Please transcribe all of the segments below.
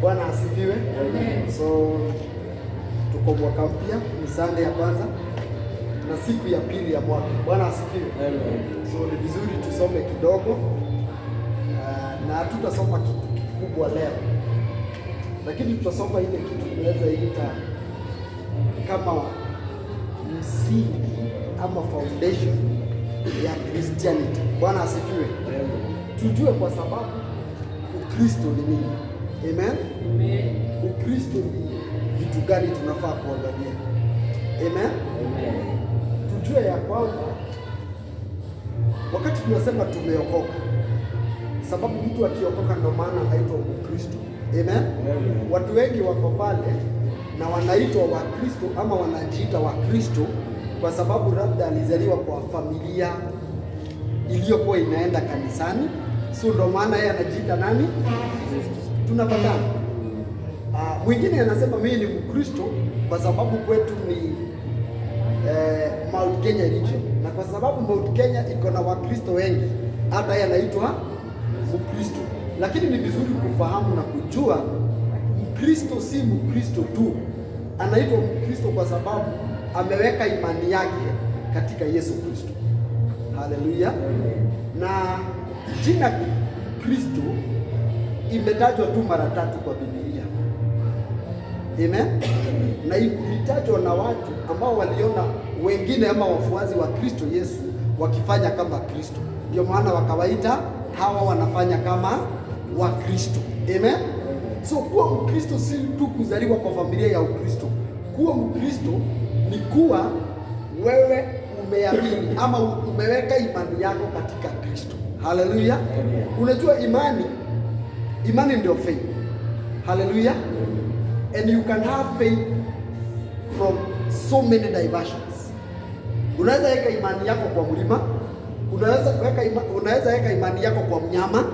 Bwana asifiwe. So tuko mwaka mpya, ni Sunday ya kwanza na siku ya pili ya mwaka. Bwana asifiwe. So ni vizuri tusome kidogo na hatutasoma kitu kikubwa leo, lakini tutasoma ile kitu tunaweza ita kama msingi ama foundation ya Christianity. Bwana asifiwe. Tujue kwa sababu Ukristo ni nini. Amen. Ukristo ni vitu gani tunafaa kuangalia. Amen. Tujue ya kwamba wakati tunasema tumeokoka, sababu mtu akiokoka ndo maana anaitwa Mkristo. Amen. Watu wengi wako pale na wanaitwa Wakristo ama wanajiita Wakristo kwa sababu labda alizaliwa kwa familia iliyokuwa inaenda kanisani, so ndo maana yeye anajiita nani? Tunapatana. Mwingine anasema mimi ni Mkristo kwa sababu kwetu ni Mount Kenya region, na kwa sababu Mount Kenya iko na Wakristo wengi, hata yeye anaitwa Mkristo. Lakini ni vizuri kufahamu na kujua Mkristo si Mkristo tu, anaitwa Mkristo kwa sababu ameweka imani yake katika Yesu Kristo. Haleluya. Na jina Kristo imetajwa tu mara 3 kwa Biblia. Amen. Na ilitajwa na watu ambao waliona wengine ama wafuasi wa Kristo Yesu wakifanya kama Kristo, ndio maana wakawaita hawa wanafanya kama Wakristo. Amen. So kuwa Mkristo si tu kuzaliwa kwa familia ya Ukristo. Kuwa Mkristo ni kuwa wewe umeamini ama umeweka imani yako katika Kristo. Haleluya. Unajua imani ndio faith. Haleluya. And you can have faith from so many diversions. Unaweza weka imani yako kwa mlima, unaweza weka imani yako kwa mnyama,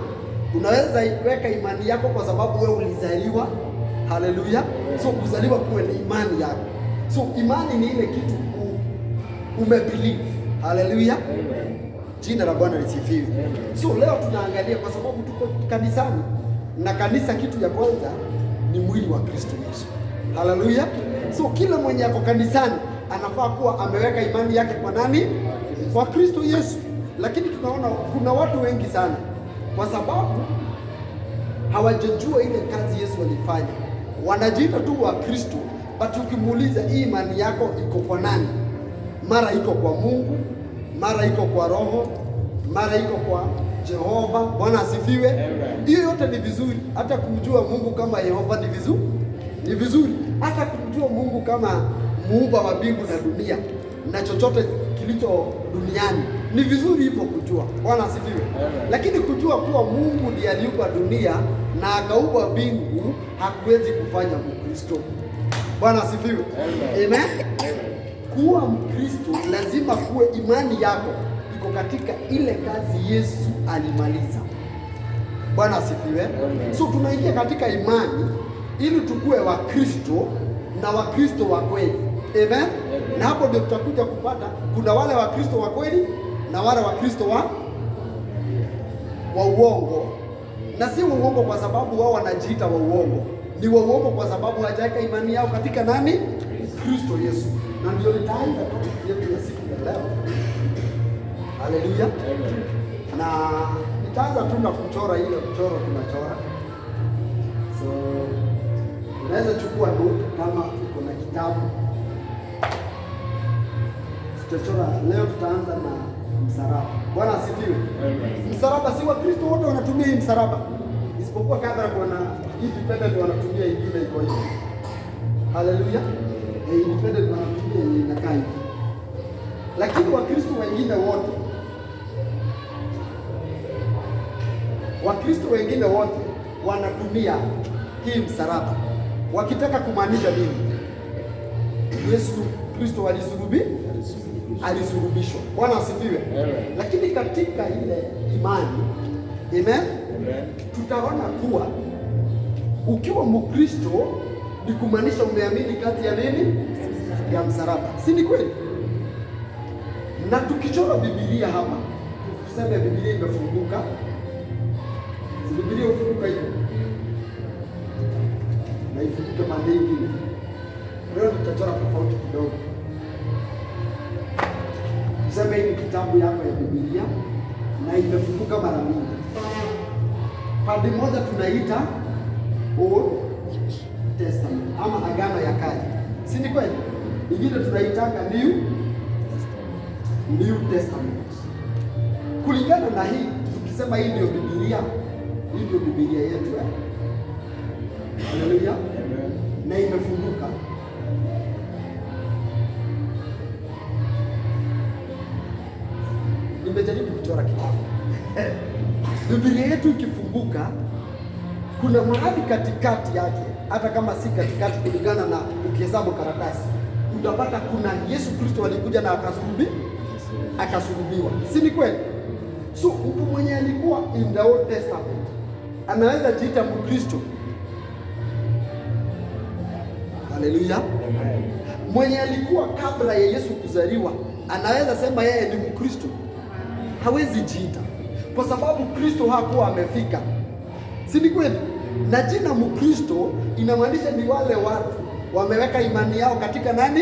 unaweza weka imani yako kwa sababu wewe ulizaliwa. Haleluya. So kuzaliwa kuwe ni imani yako. So imani ni ile kitu umebelieve. Haleluya. Jina la Bwana lisifiwe. So leo tunaangalia kwa sababu tuko kanisani, na kanisa kitu ya kwanza ni mwili wa Kristo Yesu. Haleluya. So kila mwenye ako kanisani anafaa kuwa ameweka imani yake kwa nani? Kwa Kristo Yesu. Lakini tunaona kuna watu wengi sana kwa sababu hawajajua ile kazi Yesu alifanya, wanajiita tu wa Kristo, but ukimuuliza hii imani yako iko kwa nani? Mara iko kwa Mungu, mara iko kwa Roho, mara iko kwa Jehova. Bwana asifiwe. Hiyo yote ni vizuri, hata kumjua Mungu kama Yehova ni vizuri, ni vizuri. Hata kumjua Mungu kama muumba wa mbingu na dunia na chochote kilicho duniani ni vizuri hivyo kujua. Bwana asifiwe. Lakini kujua kuwa Mungu ndiye aliumba dunia na akaumba mbingu hakuwezi kufanya Mkristo. Bwana asifiwe. Amen. Kuwa Mkristo lazima kuwe imani yako iko katika ile kazi Yesu alimaliza. Bwana asifiwe. So tunaingia katika imani ili tukue Wakristo na Wakristo wa kweli. Amen. Na hapo ndio tutakuja kupata kuna wale Wakristo wa kweli na wale Wakristo wa uongo. Na si wa uongo kwa sababu wao wanajiita wa uongo, ni wa uongo kwa sababu hawajaweka imani yao katika nani? Kristo Yesu. Na ndio nitaanza topic yetu ya siku ya leo. Haleluya. Na nitaanza tu na kuchora ile mchoro tunachora. So unaweza chukua note kama uko na kitabu. Tutachora leo, tutaanza na msalaba. Bwana asifiwe. Msalaba, si wa Kristo wote wanatumia hii msalaba, isipokuwa kadha kuna independent wanatumia ingine iko hivi. Haleluya. Independent wanatumia inakaa hivi. Lakini Wakristo wengine wote wanatumia hii msalaba, wakitaka kumaanisha nini? Yesu Kristo alisulubishwa. Bwana asifiwe. Lakini katika ile imani, amen, tutaona kuwa ukiwa Mkristo ni kumaanisha umeamini kazi ya nini? Ya msalaba. Si ni kweli? Na tukichora Biblia hapa, tuseme Biblia imefunguka. Si Biblia ufunguka hivyo. kitabu yako ya Biblia na imefunguka mara mingi. Pande moja tunaita Old Testament ama Agano ya Kale, si ni kweli? Ingine tunaitanga New Testament. Kulingana na hii, tukisema hii ndio Biblia, hii ndio Biblia yetu Haleluya. Na imefunguka. Nimejaribu kuchora kitabu. Biblia yetu ikifunguka, kuna mahali katikati yake, hata kama si katikati kulingana na ukihesabu karatasi, utapata kuna Yesu Kristo alikuja na akasulubiwa. Si ni kweli? So mtu mwenye alikuwa in the Old Testament anaweza jiita Mkristo. Haleluya. Mwenye alikuwa kabla ya Yesu kuzaliwa anaweza sema yeye ni Mkristo? Hawezi jiita, kwa sababu Kristo hakuwa amefika. Si ni kweli? Na jina Mkristo inamaanisha ni wale watu wameweka imani yao katika nani?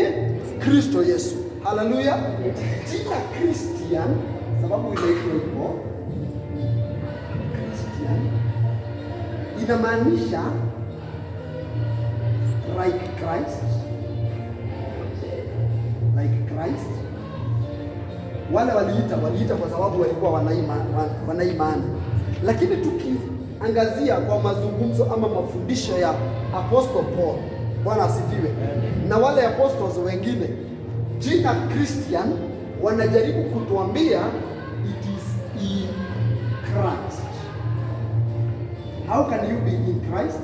Kristo Yesu. Haleluya. Jina Christian, sababu inaitwa hivyo, Christian inamaanisha like Christ. Wale waliita kwa sababu walikuwa wanaimani. Lakini tukiangazia kwa mazungumzo ama mafundisho ya Apostle Paul, Bwana asifiwe, na wale apostles wengine, jina Christian wanajaribu kutuambia it is in Christ. How can you be in Christ?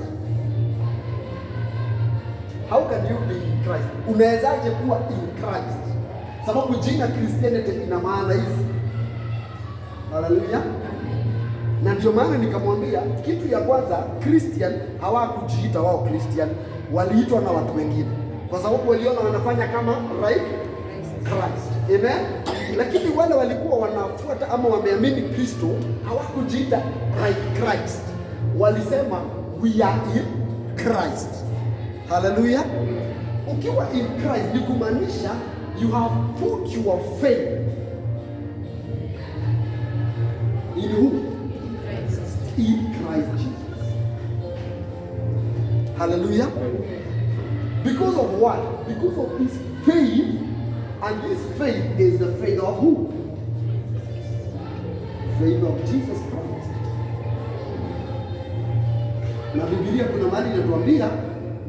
How can you be in Christ? Unawezaje kuwa in Christ? Sababu jina Christianity ina maana hizi. Haleluya. Na ndio maana nikamwambia kitu ya kwanza, Christian hawakujiita wao Christian, waliitwa na watu wengine kwa sababu waliona wanafanya kama right Christ. Amen. Lakini wale walikuwa wanafuata ama wameamini Kristo hawakujiita right Christ. Walisema we are in Christ. Hallelujah. Ukiwa in Christ ni kumaanisha you have put your faith in who? In Christ Jesus. Hallelujah. Because of what? Because of his faith, and his faith is the faith of who? Faith of Jesus Christ. Na Biblia kuna mahali inatuambia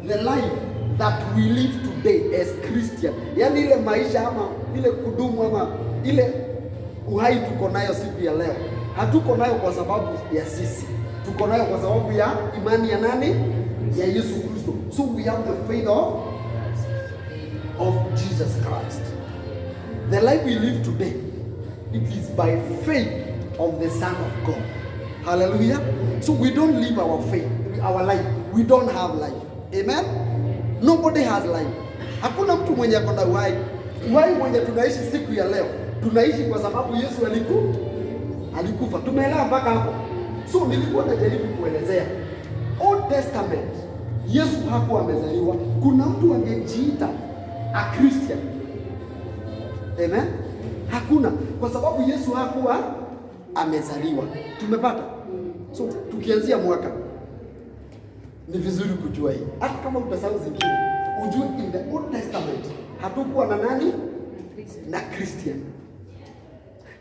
the life that we live today as Christian, yani ile maisha ama ile kudumu ama ile uhai tuko nayo siku ya leo, hatuko nayo kwa sababu ya sisi, tuko nayo kwa sababu ya imani ya nani? Ya Yesu Kristo. So we have the faith of Jesus Christ. The life we live today, it is by faith of the Son of God. Hallelujah. So we don't live our faith, our life. We don't have life. Amen. Nobody has life. Hakuna mtu mwenye ako na uhai. Uhai mwenye tunaishi siku ya leo, tunaishi kwa sababu Yesu alikufa. Tumeelewa mpaka hapo? So nilikuwa najaribu kuelezea Old Testament, Yesu hakuwa amezaliwa. Kuna mtu angejiita a Christian? Amen. Hakuna, kwa sababu Yesu hakuwa amezaliwa. Tumepata? So tukianzia mwaka ni vizuri kujua hii. Hata kama utasahau zingine, ujue in the Old Testament hatukuwa na nani? Na Christian.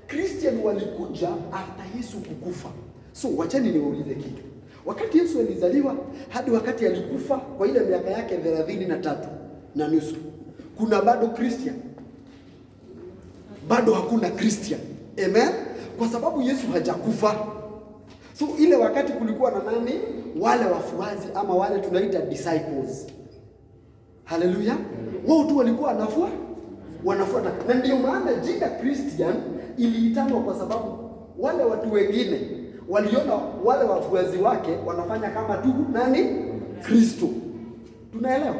Christian walikuja after Yesu kukufa. So wachani niwaulize kitu. Wakati Yesu alizaliwa hadi wakati alikufa kwa ile miaka yake 33 na nusu, kuna bado Christian? Bado hakuna Christian. Amen. Kwa sababu Yesu hajakufa. So ile wakati kulikuwa na nani? Wale wafuasi ama wale tunaita disciples. Hallelujah. Wao tu walikuwa wanafuata. Na ndio maana jina Christian iliitangwa kwa sababu wale watu wengine waliona wale wafuasi wake wanafanya kama tu nani? Kristo. Tunaelewa?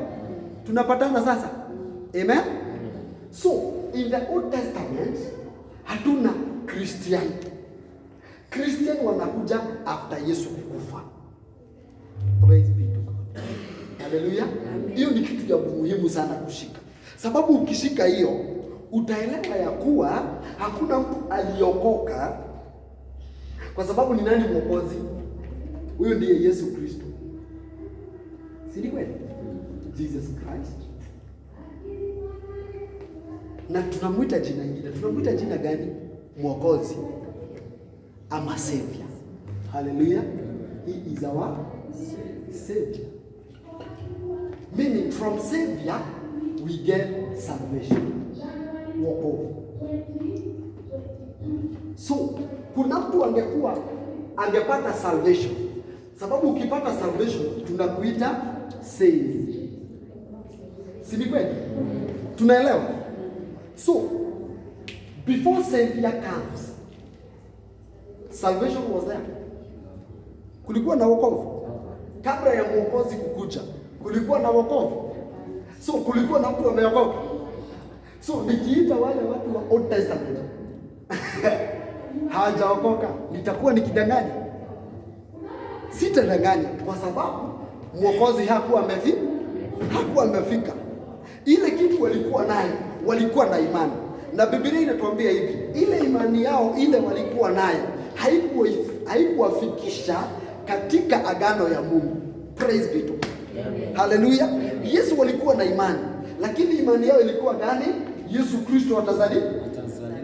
Tunapatana sasa? Amen. So in the Old Testament hatuna Christian. Christian wanakuja after Yesu kukufa. Praise be to God. Hallelujah. Hiyo ni kitu ya muhimu sana kushika. Sababu ukishika hiyo utaelewa ya kuwa hakuna mtu aliokoka kwa sababu ni nani mwokozi? Huyo ndiye Yesu Kristo. Si ni kweli? Jesus Christ. Na tunamwita jina lingine. Tunamwita jina gani? Mwokozi ama Savior. Hallelujah. He is our Savior. Meaning from Savior we get salvation. Wokovu. So, kuna mtu angepata salvation. Sababu ukipata salvation tunakuita saved. Si ni kweli? Tunaelewa? So, before Savior comes, salvation was there. Kulikuwa na wokovu. Kabla ya mwokozi kukuja, kulikuwa na wokovu. So, kulikuwa na mtu ameokoka. So, nikiita wale watu wa Old Testament hawajaokoka, nitakuwa nikidanganya? Sitadanganya, kwa sababu mwokozi hakuwa amefika. Ile kitu walikuwa nayo, walikuwa na imani. Na Biblia inatuambia hivi, ile imani yao ile walikuwa nayo haikuwafikisha katika agano ya Mungu. Praise be to God. Hallelujah. Yesu walikuwa na imani, lakini imani yao ilikuwa gani? Yesu Kristo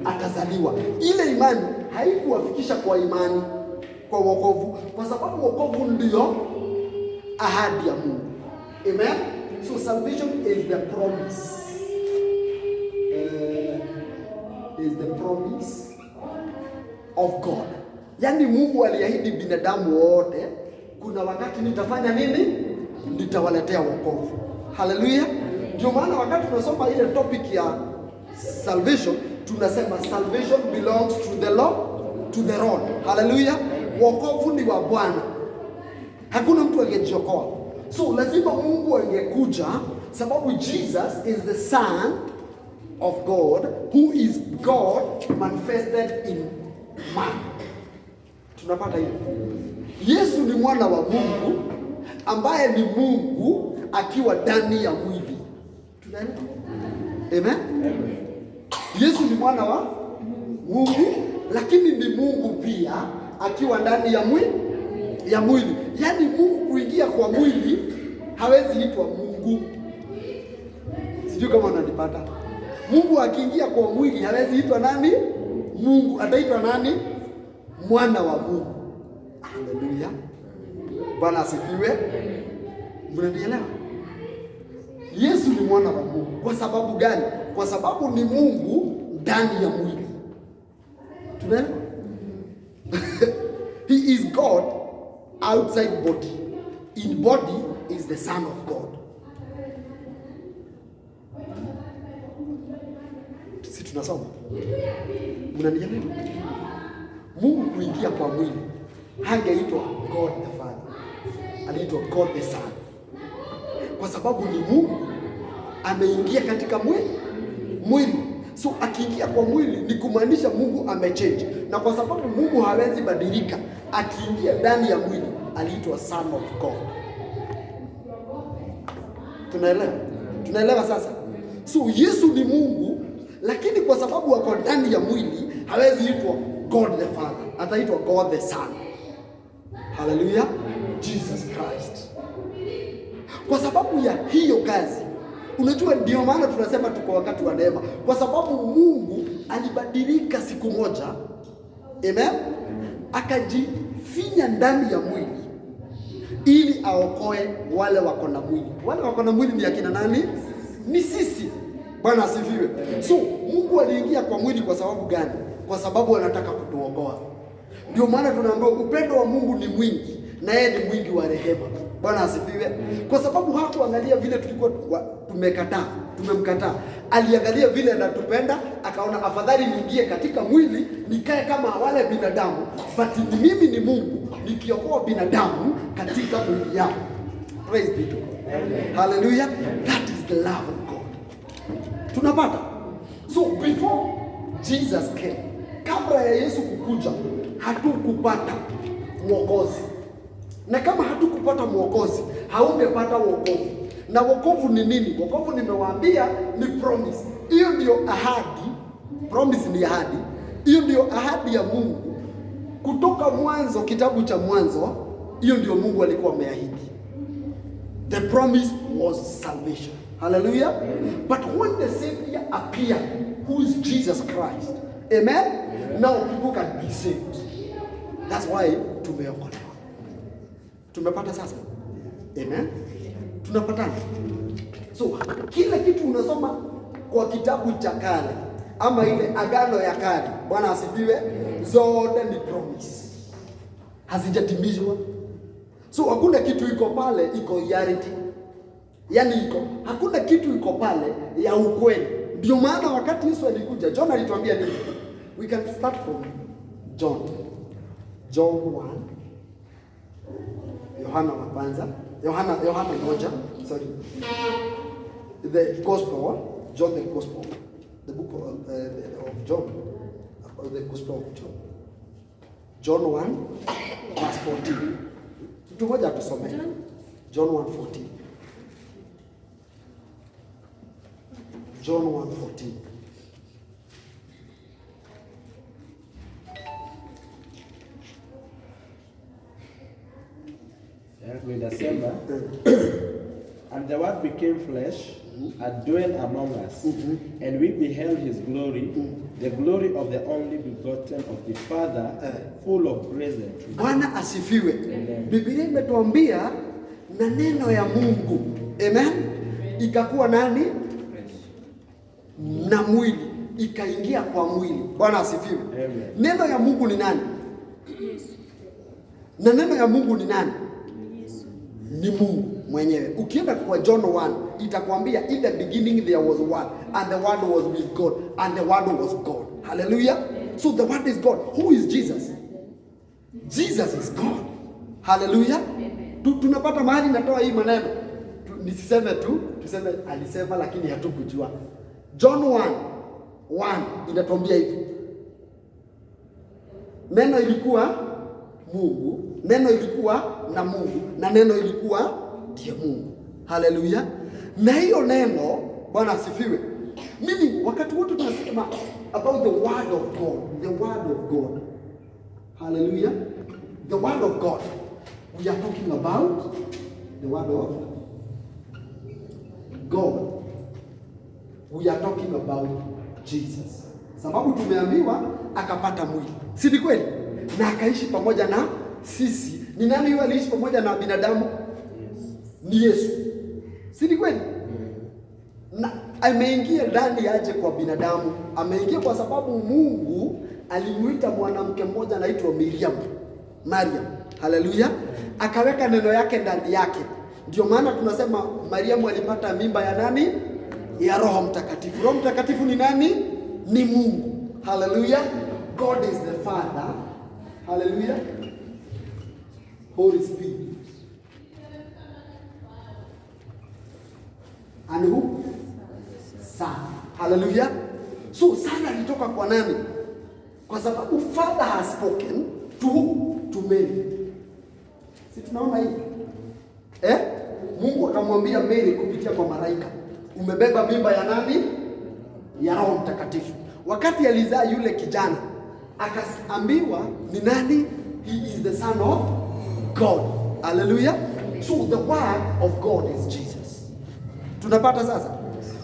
atazaliwa. Ile imani haikuwafikisha kwa imani, kwa wokovu, kwa sababu wokovu ndio ahadi ya Mungu. Amen. So salvation is the promise. Is the promise of God. Yani Mungu aliahidi binadamu wote, kuna wakati nitafanya nini? Nitawaletea wokovu. Hallelujah. Ndio maana wakati tunasoma ile topic ya salvation, tunasema salvation belongs to the Lord, to the Lord. Hallelujah. Wokovu ni wa Bwana. Hakuna mtu angejiokoa. So lazima Mungu angekuja, sababu Jesus is the Son of God, who is God manifested in man. Tunapata hiyo. Yesu ni mwana wa Mungu ambaye ni Mungu akiwa ndani ya mwili. Tunaelewa? Amen. Yesu ni mwana wa Mungu, lakini ni Mungu pia akiwa ndani ya mwili. Yaani Mungu kuingia kwa mwili hawezi itwa Mungu. Sijui kama unanipata. Mungu akiingia kwa mwili hawezi itwa nani? Mungu. Ataitwa nani? Mwana wa Mungu. Haleluya. Bwana asifiwe. Mnanielewa? Yesu ni mwana wa Mungu. Kwa sababu gani? Kwa sababu ni Mungu ndani ya mwili. Tunaelewa? He is God outside body. In body is the Son of God. Sisi tunasoma. Mnanielewa? Mungu kuingia kwa mwili hangeitwa God the Father. Aliitwa God the Son. Kwa sababu ni Mungu ameingia katika mwili. So akiingia kwa mwili ni kumaanisha Mungu amechange. Na kwa sababu Mungu hawezi badilika, akiingia ndani ya mwili aliitwa Son of God. Tunaelewa? Tunaelewa sasa? So Yesu ni Mungu, lakini kwa sababu ako ndani ya mwili hawezi itwa God the Father. Ataitwa God the Son. Hallelujah. Jesus Christ. Kwa sababu ya hiyo kazi, unajua ndio maana tunasema tuko wakati wa neema, kwa sababu Mungu alibadilika siku moja. Amen. Akajifinya ndani ya mwili ili aokoe wale wako na mwili. Wale wako na mwili ni akina nani? Ni sisi. Bwana asifiwe. So Mungu aliingia kwa mwili kwa sababu gani? Kwa sababu anataka kutuokoa. Ndio maana tunaambiwa upendo wa Mungu ni mwingi na yeye ni mwingi wa rehema. Bwana asifiwe. Kwa sababu hakuangalia vile tulikuwa tumemkataa. Aliangalia vile anatupenda, akaona afadhali niingie katika mwili, nikae kama wale binadamu, but mimi ni Mungu nikiokoa binadamu katika mwili yao. Praise be to God. Hallelujah. That is the love of God. Tunapata. So before Jesus came, kabla ya Yesu kukuja, hatukupata mwokozi. Na kama hatukupata mwokozi, haungepata wokovu. Na wokovu ni nini? Wokovu nimewaambia ni promise. hiyo ndio ahadi. Promise ni ahadi. Hiyo ndio ahadi ya Mungu kutoka mwanzo, kitabu cha Mwanzo. Hiyo ndio Mungu alikuwa ameahidi. The promise was salvation. Hallelujah. But when the Savior appeared, who is Jesus Christ, amen, now people can be saved. That's why tumeokolewa. Tumepata sasa, amen, tunapatana. So kila kitu unasoma kwa kitabu cha kale ama ile agano ya kale, Bwana asifiwe, zote ni promise, hazijatimizwa. So hakuna kitu iko pale iko reality, yani hakuna kitu iko pale ya ukweli. Ndio maana wakati Yesu alikuja, John alituambia nini? We can start from John 1, Yohana wa kwanza, Yohana moja, sorry, the gospel, John, the gospel, the book of John, the gospel of John, John 1 verse 14. Mtu mmoja tusome John 1:14. John 1:14. Inasema, and the word became flesh and dwelt among us, and we beheld his glory, the glory of the only begotten of the Father, full of grace and truth. Bwana asifiwe. Biblia imetuambia na neno ya Mungu, amen, ikakuwa nani? Na mwili, ikaingia kwa mwili. Bwana asifiwe. Neno ya Mungu ni nani? Na neno ya Mungu ni nani? Ni Mungu mwenyewe. Ukienda kwa John 1 itakwambia in the beginning there was word, and the word was with God, and the word was God. Hallelujah. So the word is God. Who is Jesus? Jesus is God. Hallelujah. Tunapata mahali natoa hii maneno. Nisiseme tu, tuseme alisema lakini hatukujua. John 1 inatuambia hivi. Neno ilikuwa Mungu, neno ilikuwa na Mungu, na neno ilikuwa ndiye Mungu. Haleluya. Na hiyo neno, Bwana asifiwe. Mimi wakati wote tunasema about the word of God, the word of God. Hallelujah. The word of God. We are talking about the word of God. We are talking about Jesus. Sababu tumeambiwa akapata mwili. Si ni kweli? Na akaishi pamoja na sisi. Ni nani yule aliishi pamoja na binadamu? Ni Yesu. Si ni kweli? Na ameingia ndani aje kwa binadamu. Ameingia kwa sababu Mungu alimuita mwanamke mmoja anaitwa Mariam. Haleluya. Akaweka neno yake ndani yake. Ndio maana tunasema Mariamu alipata mimba ya nani? Ya Roho Mtakatifu. Roho Mtakatifu ni nani? Ni Mungu. Haleluya. God is the Father. Hallelujah. Holy Spirit. And who? Son. Hallelujah. So son alitoka kwa nani? Kwa sababu Father has spoken to who? To Mary. Si tunaona hivi? Mungu akamwambia Mary kupitia kwa malaika, umebeba mimba ya nani? Ya Roho Mtakatifu. Wakati alizaa yule kijana, akaambiwa ni nani? He is the son of God. Hallelujah. So the word of God is Jesus. Tunapata sasa.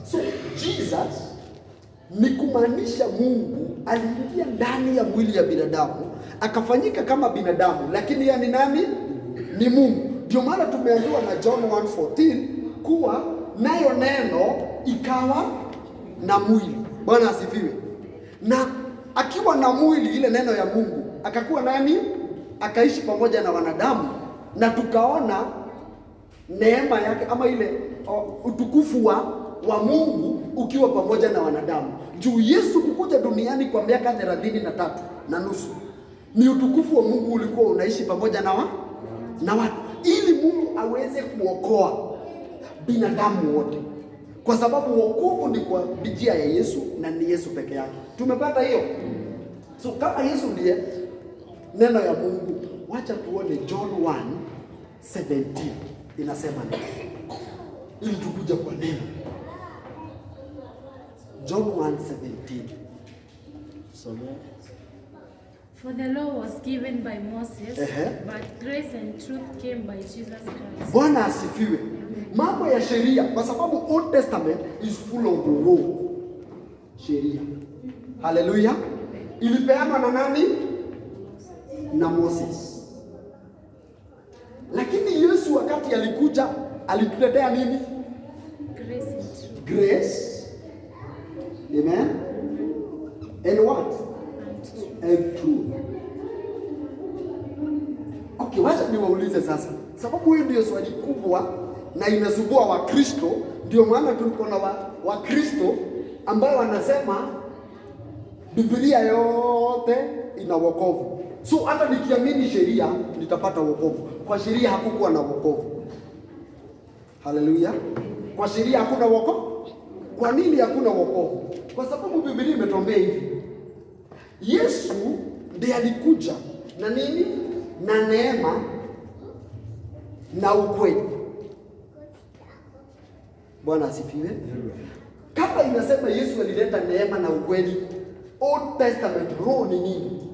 So Jesus ni kumaanisha Mungu aliingia ndani ya mwili ya binadamu, akafanyika kama binadamu, lakini yeye ni nani? Ni Mungu. Ndio maana tumeambiwa na John 1:14 kuwa nayo neno ikawa na mwili. Bwana asifiwe. Na akiwa na mwili, ile neno ya Mungu, akakuwa nani? Akaishi pamoja na wanadamu, na tukaona neema yake ama ile utukufu wa Mungu ukiwa pamoja na wanadamu. Juu Yesu kukuja duniani kwa miaka 33 na nusu, ni utukufu wa Mungu ulikuwa unaishi pamoja na watu, ili Mungu aweze kuokoa binadamu wote. Kwa sababu wokovu ni kwa njia ya Yesu, na ni Yesu peke yake. Tumepata hiyo. So kama Yesu ndiye neno ya Mungu, wacha tuone John 1:17 inasema nini, ili tukuja kwa neno. John 1:17. For the law was given by Moses, but grace and truth came by Jesus Christ. Bwana asifiwe. Mambo ya sheria, kwa sababu Old Testament is full of law. Sheria. Hallelujah. Ilipeanwa na nani? Na Moses. Lakini Yesu wakati alikuja, alituletea nini? Grace and truth. Grace. Amen. And what? And truth. Okay, wacha niwaulize sasa. Sababu hiyo ndio swali kubwa na inasumbua Wakristo, ndio maana tuliko na Wakristo ambao wanasema Biblia yote ina wokovu. So hata nikiamini sheria nitapata wokovu. Kwa sheria hakukuwa na wokovu. Haleluya. Kwa sheria hakuna wokovu. Kwa nini hakuna wokovu? Kwa sababu Biblia imetuambia hivi. Yesu ndiye alikuja na nini? Na neema na ukweli. Bwana asifiwe. Kama inasema Yesu alileta neema na ukweli, Old Testament roho ni nini?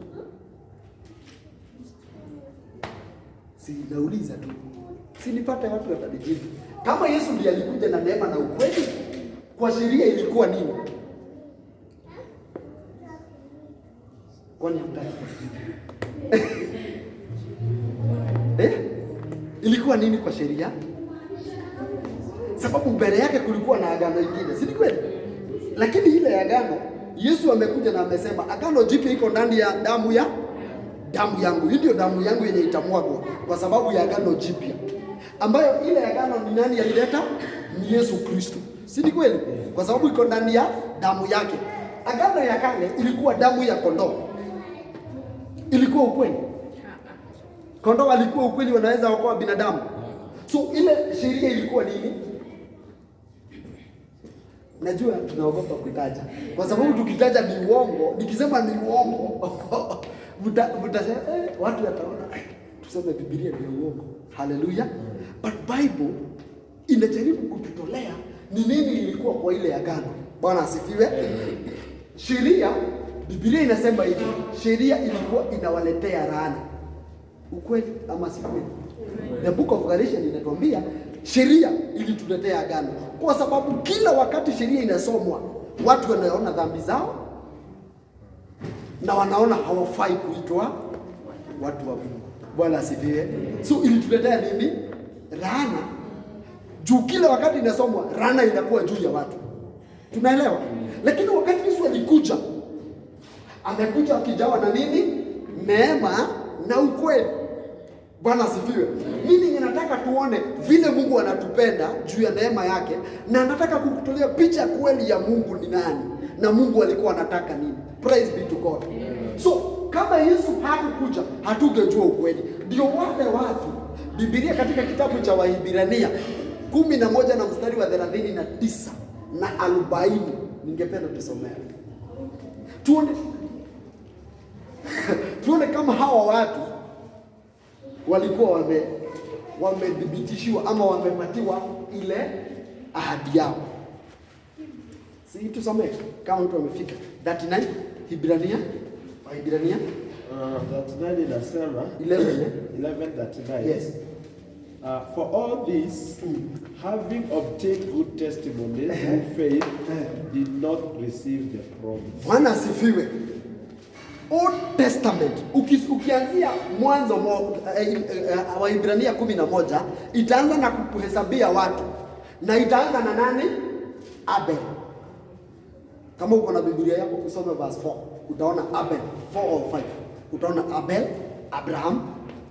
Si nauliza tu. Si nipate watu watanijibu. Kama Yesu ndiye alikuja na neema na ukweli, kwa sheria ilikuwa nini? Kwani hamtaki? Ilikuwa nini kwa sheria? Sababu mbele yake kulikuwa na agano lingine, si kweli? Lakini ile agano Yesu amekuja na amesema agano jipya iko ndani ya damu yangu. Hii ndio damu yangu yenye itamwagwa kwa sababu ya agano jipya. Ambayo ile agano ni nani alileta? Ni Yesu Kristo. Si kweli? Kwa sababu iko ndani ya damu yake. Agano ya kale ilikuwa damu ya kondoo. Ilikuwa ukweli? Kondoo alikuwa ukweli, wanaweza okoa binadamu. So ile sheria ilikuwa nini? Najua tunaogopa kutaja. Kwa sababu tukitaja ni uongo, nikisema ni uongo, mtasema watu wataona tuseme Biblia ni uongo. Hallelujah. But Bible inajaribu kututolea ni nini ilikuwa kwa ile agano. Bwana asifiwe. Sheria, Biblia inasema hivi, sheria ilikuwa inawaletea laana. Ukweli ama si kweli? The book of Galatians inatuambia sheria ilituletea agano. Kwa sababu kila wakati sheria inasomwa, watu wanaona dhambi zao na wanaona hawafai kuitwa watu wa Mungu. Bwana asifiwe. So ilituletea nini? Laana. Juu kila wakati inasomwa, laana inakuwa juu ya watu. Tunaelewa? Lakini wakati Yesu alikuja, amekuja akijawa na nini? Neema na ukweli. Bwana asifiwe. Mimi ninataka tuone vile Mungu anatupenda juu ya neema yake, na nataka kukutolea picha kweli ya Mungu ni nani na Mungu alikuwa anataka nini. Praise be to God. So kama Yesu hakukuja, hatungejua ukweli. Ndio wale watu Biblia katika kitabu cha Waebrania 11 na mstari wa 39 na 40, ningependa tusomee. Tuone kama hawa watu walikuwa wamedhibitishiwa ama wamepatiwa ile ahadi yao. Si tusomee kama mtu amefika 39 Waebrania 39 inasema 11:39. Yes. For all this, having obtained good testimony through faith, did not receive the promise. Bwana asifiwe. Old Testament ukianzia mwanzo Waebrania 11 itaanza na kuhesabia watu, na itaanza na nani? Abel. Kama uko na Biblia yako kusoma verse 4, utaona Abel 4 or 5. Utaona Abel, Abraham,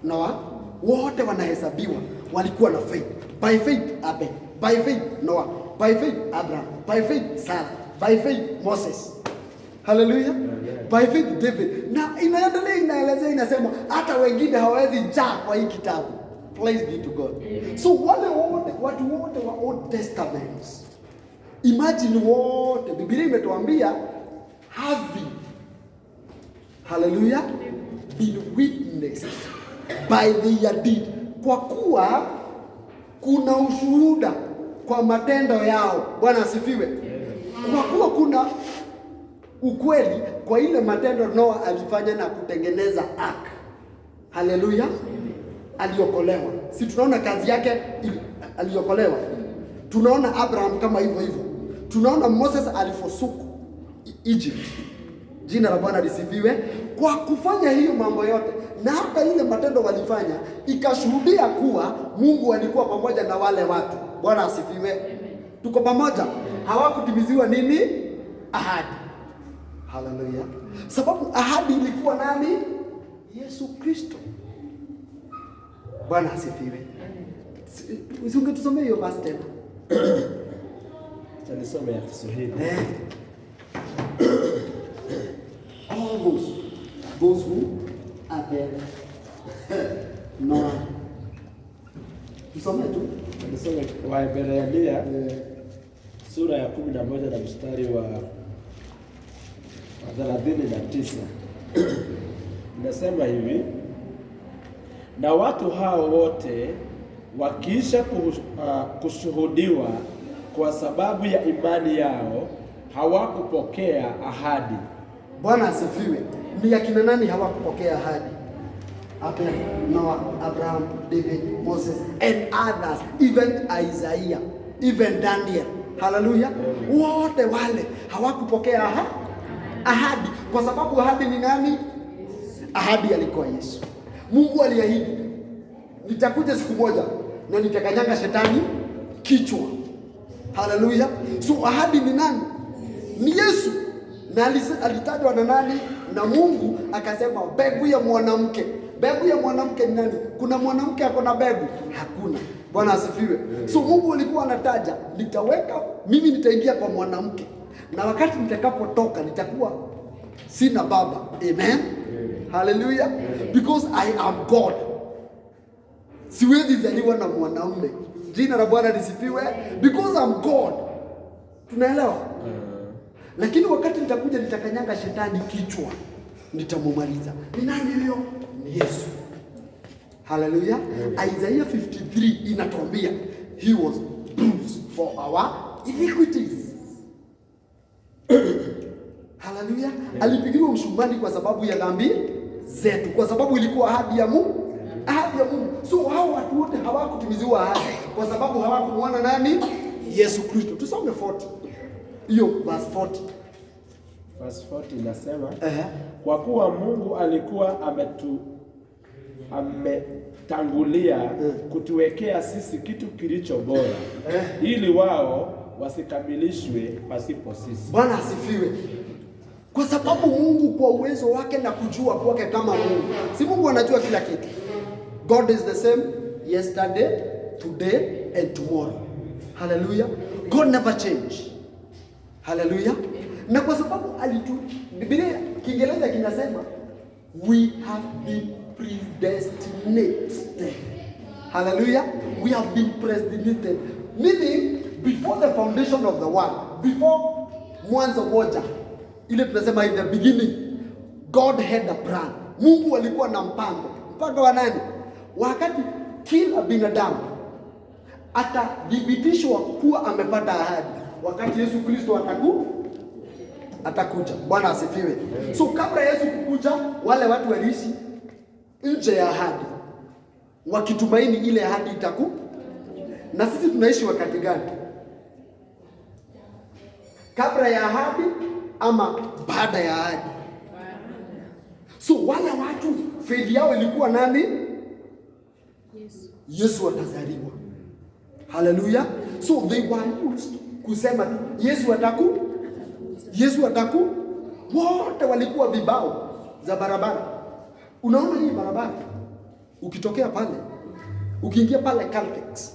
Noah, wote wanahesabiwa walikuwa na faith. By faith Abel, by faith Noah, by faith Abraham, by faith Sarah, by faith Moses. Hallelujah. By faith David. Na inaendelea inaelezea, inasema hata wengine hawawezi jaa kwa hii kitabu. Praise be to God. So wale wote, watu wote wa Old Testament, imagine wote, Biblia imetuambia having, hallelujah, been witnessed by their deed. Kwa kuwa kuna ushuhuda kwa matendo yao. Bwana asifiwe. Kwa kuwa kuna ukweli kwa ile matendo Noa alifanya na kutengeneza ark. Haleluya. Aliokolewa. Si tunaona kazi yake aliokolewa. Tunaona Abraham kama hivyo hivyo. Tunaona Moses alifosuku Egypt. Jina la Bwana lisifiwe. Kwa kufanya hiyo mambo yote na hata ile matendo walifanya ikashuhudia kuwa Mungu alikuwa pamoja na wale watu. Bwana asifiwe. Tuko pamoja. Hawakutimiziwa nini? Ahadi. Haleluya. Sababu ahadi ilikuwa nani? Yesu Kristo. Bwana asifiwe. Usingetusomea hiyo verse tena. Tulisoma ya Kiswahili. All those who are there. No. Tusome tu. Tulisoma Waebrania sura ya 11 na mstari wa 39. Inasema hivi: na watu hao wote wakiisha kushuhudiwa kwa sababu ya imani yao hawakupokea ahadi. Bwana asifiwe. Ni akina nani hawakupokea ahadi? Abel, Noah, Abraham, David, Moses and others, even Isaiah, even Daniel. Hallelujah. Wote wale hawakupokea ahadi. Kwa sababu ahadi ni nani? Ahadi alikuwa Yesu. Mungu aliahidi, nitakuja siku moja na nitakanyanga shetani kichwa. Hallelujah. So ahadi ni nani? Ni Yesu. Na alitajwa na nani? Na Mungu akasema mbegu ya mwanamke. Mbegu ya mwanamke ni nani? Kuna mwanamke ako na mbegu? Hakuna. Bwana asifiwe. So Mungu alikuwa anataja, mimi nitaingia kwa mwanamke. Na wakati nitakapotoka nitakuwa sina baba. Amen. Hallelujah. Because I am God. Siwezi zaliwa na mwanamume. Jina la Bwana lisifiwe. Because I'm God. Tunaelewa? Lakini wakati nitakuja nitakanyanga shetani kichwa, nitamumaliza. Ni nani huyo? Ni Yesu. Hallelujah. Isaiah 53 inatuambia he was bruised for our iniquities. Hallelujah. Alipigiwa msumari kwa sababu ya dhambi zetu, kwa sababu ilikuwa ahadi ya Mungu. Ahadi ya Mungu. So hao watu wote hawakutimiziwa ahadi kwa sababu hawakumuona nani? Yesu Kristo. Tusome 40. Hiyo verse 40. Verse 40 inasema kwa kuwa Mungu alikuwa ametangulia kutuwekea sisi kitu kilicho bora ili wao wasikamilishwe pasipo sisi. Bwana asifiwe. Kwa sababu Mungu kwa uwezo wake na kujua kwake kama Mungu. Si Mungu anajua kila kitu. God is the same yesterday, today and tomorrow. Hallelujah. God never change. Hallelujah. Na kwa sababu Biblia Kiingereza kinasema we have been predestinated. Hallelujah. We have been predestinated. Meaning before the foundation of the world, before mwanzo moja, ile tunasema in the beginning God had a plan. Mungu alikuwa na mpango. Mpango wa nani? Wakati kila binadamu atadhibitishwa kuwa amepata ahadi, wakati Yesu Kristo atakuja. Bwana asifiwe. So kabla Yesu kukuja, wale watu waliishi nje ya ahadi, wakitumaini ile ahadi na sisi tunaishi wakati gani? Kabla ya ahadi ama baada ya ahadi? So wale watu faith yao ilikuwa nani? Yesu atazaliwa. Hallelujah. So they were used kusema Yesu ataku. Wote walikuwa vibao za barabara. Unaona hii barabara? Ukitokea pale, ukiingia pale Caltex,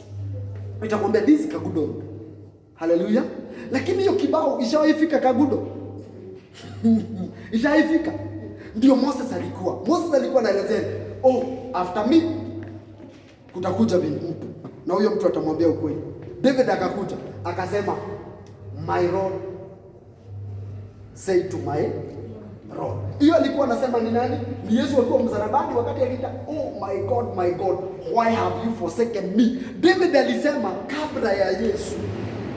itakwambia this Kagudo Road. Hallelujah. Lakini hiyo kibao ishawaifika Kagudo. Ishaifika. Ndio Moses alikuwa anaelezea, after me kutakuja mtu. Na huyo mtu atamwambia ukweli. David akakuja, akasema my Lord say to my Lord. Hiyo alikuwa anasema ni nani? Ni Yesu alikuwa msalabani wakati aliita, my God, why have you forsaken me? David alisema kabla ya Yesu.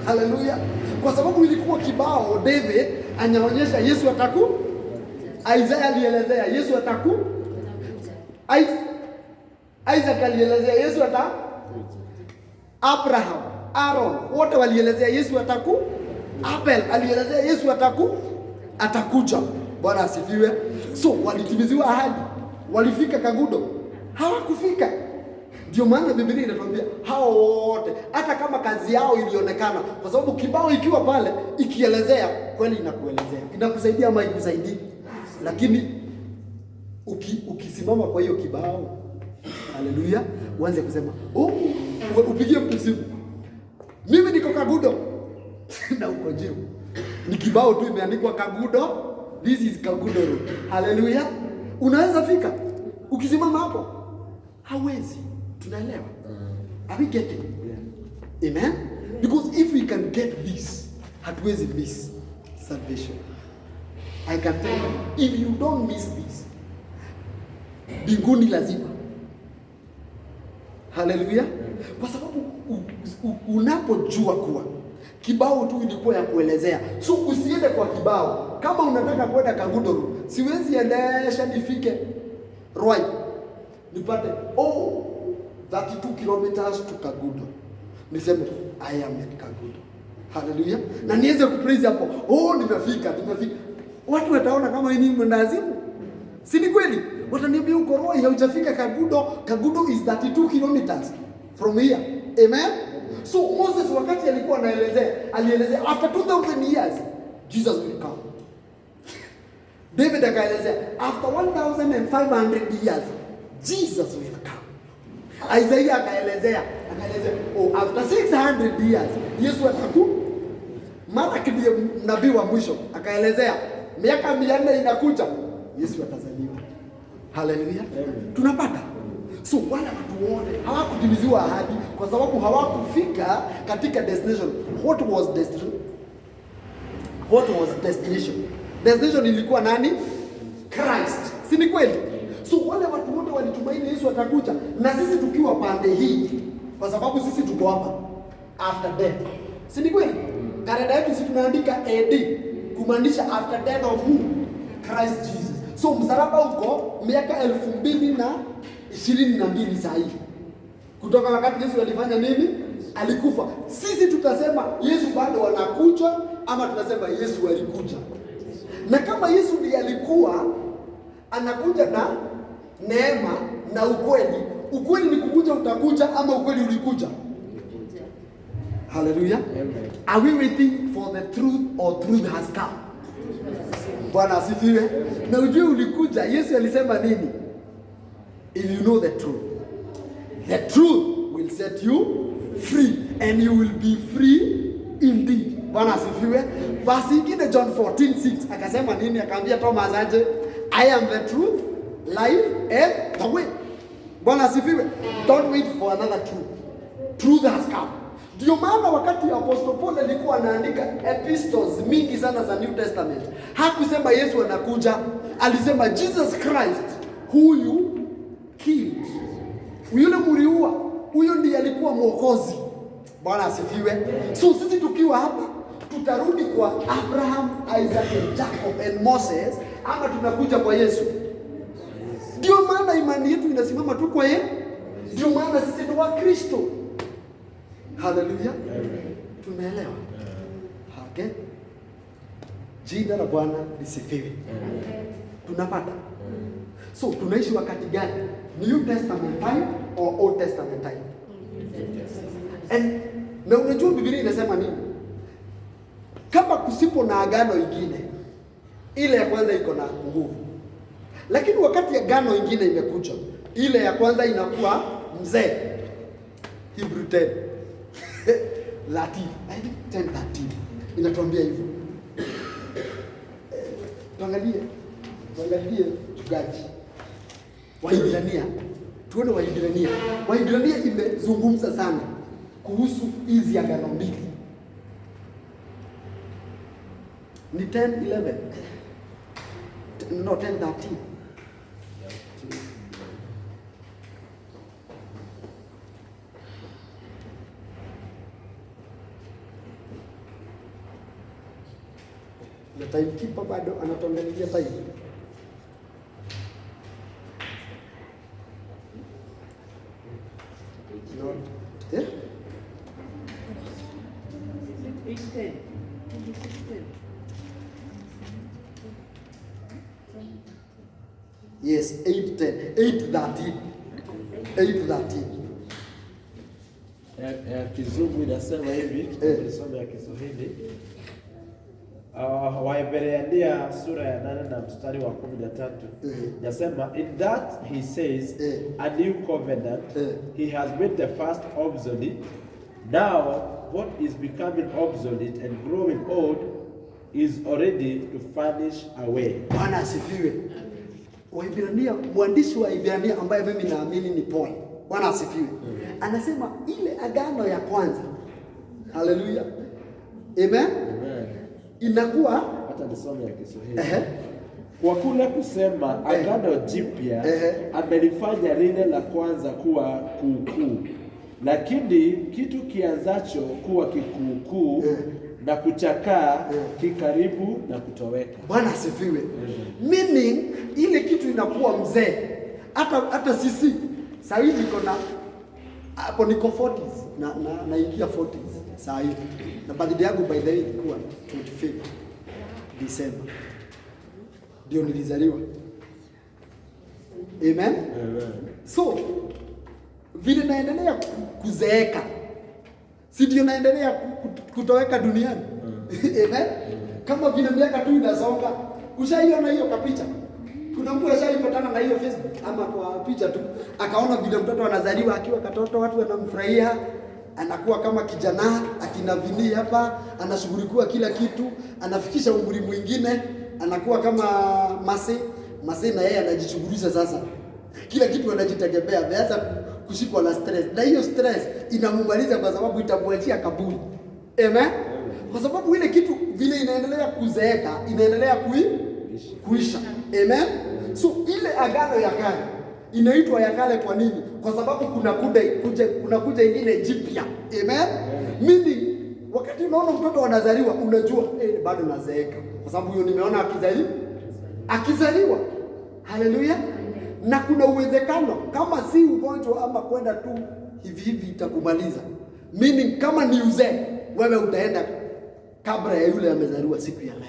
Hallelujah. kwa sababu ilikuwa kibao. David anaonyesha Yesu ataku, Isaiah alielezea Yesu ataku, Isaac alielezea Yesu ataku, Abraham, Aaron wote walielezea Yesu ataku, Abel alielezea Yesu atakuja. Bwana asifiwe. So walitimiziwa ahadi, walifika Kagudo, hawakufika. Ndio maana Biblia inatuambia hao wote, hata kama kazi yao ilionekana, kwa sababu kibao ikiwa pale ikielezea kweli, inakuelezea, inakusaidia ama ikusaidii. Lakini ukisimama kwa hiyo kibao, haleluya, uanze kusema upigie mtu simu, mimi niko Kagudo na uko Jiru, ni kibao tu imeandikwa Kagudo, this is Kagudo Road. Haleluya, unaweza fika. Ukisimama hapo hawezi. Tunaelewa? Are we getting? Yeah. Amen? Because if we can get this, hatuwezi miss salvation. I can tell you, if you don't miss this, mbinguni lazima. Haleluya. Kwa sababu unapojua kuwa kibao tu ilikuwa ya kuelezea, so usiende kwa kibao. Kama unataka kwenda Kagudo, siwezi endesha nifike Ruai nipate 32 kilometers to Kagudo, niseme I am at Kagudo. Haleluya. Na niweze kupraise hapo, nimefika. Watu wataona kama ni mwendazimu. Si ni kweli? Wataniambia uko Ruai haujafika Kagudo. Kagudo is 32 kilometers from here. Amen. So Moses wakati alikuwa alielezea after 2000 years Jesus will come. David akaelezea after 1500 years Jesus will come. Isaiah akaelezea after 600 years Yesu ataku. Malaki ndiye nabii wa mwisho akaelezea miaka 400 inakuja Yesu atazaliwa. Haleluya. Tunapata. So wala watu wote hawakutimiziwa ahadi kwa sababu hawakufika katika destination. What was destination? Destination ilikuwa nani? Christ. Si ni kweli? So wale watu wote walitumaini Yesu atakuja, na sisi tukiwa pande hii kwa sababu sisi tuko hapa after death. Si ni kweli? Kalenda yetu sisi tunaandika AD kumaanisha after death of who? Christ Jesus. So msalaba uko miaka 2022 saa hii. Kutoka wakati Yesu alifanya nini? Alikufa. Sisi tutasema Yesu bado anakuja ama tunasema Yesu alikuja? Na kama Yesu ndiye alikuwa anakuja na neema na ukweli, ukweli ni kukuja utakuja ama ukweli ulikuja? Hallelujah. Are we waiting for the truth or truth has come? Bwana asifiwe. Na ujue ulikuja, Yesu alisema nini? If you know the truth will set you free and you will be free indeed. Bwana asifiwe. Verse ingine John 14:6 akasema nini? Akaambia Thomas aje, I am the truth, life and the way. Bwana asifiwe. Don't wait for another truth. Truth has come. Ndio maana wakati Apostle Paul alikuwa anaandika epistles mingi sana za New Testament, hakusema Yesu anakuja, alisema Jesus Christ who you killed. Yule mliua, huyo ndiye alikuwa mwokozi. Bwana asifiwe. So sisi tukiwa hapa tutarudi kwa Abraham, Isaac, Jacob and Moses ama tunakuja kwa Yesu? Ndio maana imani yetu inasimama tu kwa yeye. Ndio maana sisi ni wa Kristo. Haleluya. Tumeelewa? Okay. Jina la Bwana lisifiwe. Tunapata. So tunaishi wakati gani? New Testament time or Old Testament time? And na unajua Biblia inasema nini? Kama kusipo na agano ingine, ile ya kwanza iko na nguvu. Lakini wakati agano ingine imekuja, ile ya kwanza inakuwa mzee. Hebrew 10. Latin, I think 10:13 inatuambia hivyo. Tuangalie chugaji Waibrania, tuone Waibrania. Waibrania imezungumza sana kuhusu hizi agano mbili. Ni 10:11. No, 10:13. Na timekeeper bado anatuangalizia time. No. Eh? 8:10. Yes, 8:10, 8:13. 8:13. Ya Kizungu inasema hivi, tulisoma ya Kiswahili. Waebrania sura ya 8 na mstari wa 13. Nasema, in that he says, a new covenant, he has made the first obsolete. Now what is becoming obsolete and growing old is already to vanish away. Bwana asifiwe. Waebrania, mwandishi wa Waebrania ambaye mimi naamini ni Paul. Bwana asifiwe. Anasema ile agano ya kwanza. Haleluya. Amen. Amen. Inakuwa hata nisome ya Kiswahili. Kwa kule kusema agano jipya amelifanya lile la kwanza kuwa kuukuu. Lakini kitu kianzacho kuwa kikuukuu na kuchakaa kikaribu na kutoweka. Bwana asifiwe. Meaning ile kitu inakuwa mzee. Hata sisi sasa hivi niko hapo niko 40s na naingia 40s sasa hivi. Na birthday yangu by the way ilikuwa 25 December. Ndio nilizaliwa. Amen. Amen. So vile naendelea kuzeeka, si ndio naendelea kutoweka duniani. Amen. Kama vile miaka tu inasonga. Ushaiona hiyo kapicha? Kuna mtu ashaipatana na hiyo Facebook ama kwa picha tu, akaona vile mtoto anazaliwa akiwa katoto, watu wanamfurahia, anakuwa kama kijana, akinavini hapa, anashughulikiwa kila kitu, anafikisha umri mwingine, anakuwa kama mase na yeye anajishughulisha sasa. Kila kitu anajitegemea, ameanza kushikwa na stress. Na hiyo stress inamumaliza kwa sababu itamwachia kaburi. Amen. Kwa sababu ile kitu vile inaendelea kuzeeka, inaendelea kuisha. Amen. So ile agano ya kale inaitwa ya kale kwa nini? Kwa sababu kuna kuja ingine jipya. Amen. Mimi wakati unaona mtoto anazaliwa unajua bado nazeeka. Kwa sababu hiyo nimeona akizaliwa. Haleluya. Na kuna uwezekano kama si ugonjwa ama kwenda tu hivi itakumaliza. Meaning kama ni uzee, wewe utaenda kabla ya yule amezaliwa siku ya leo.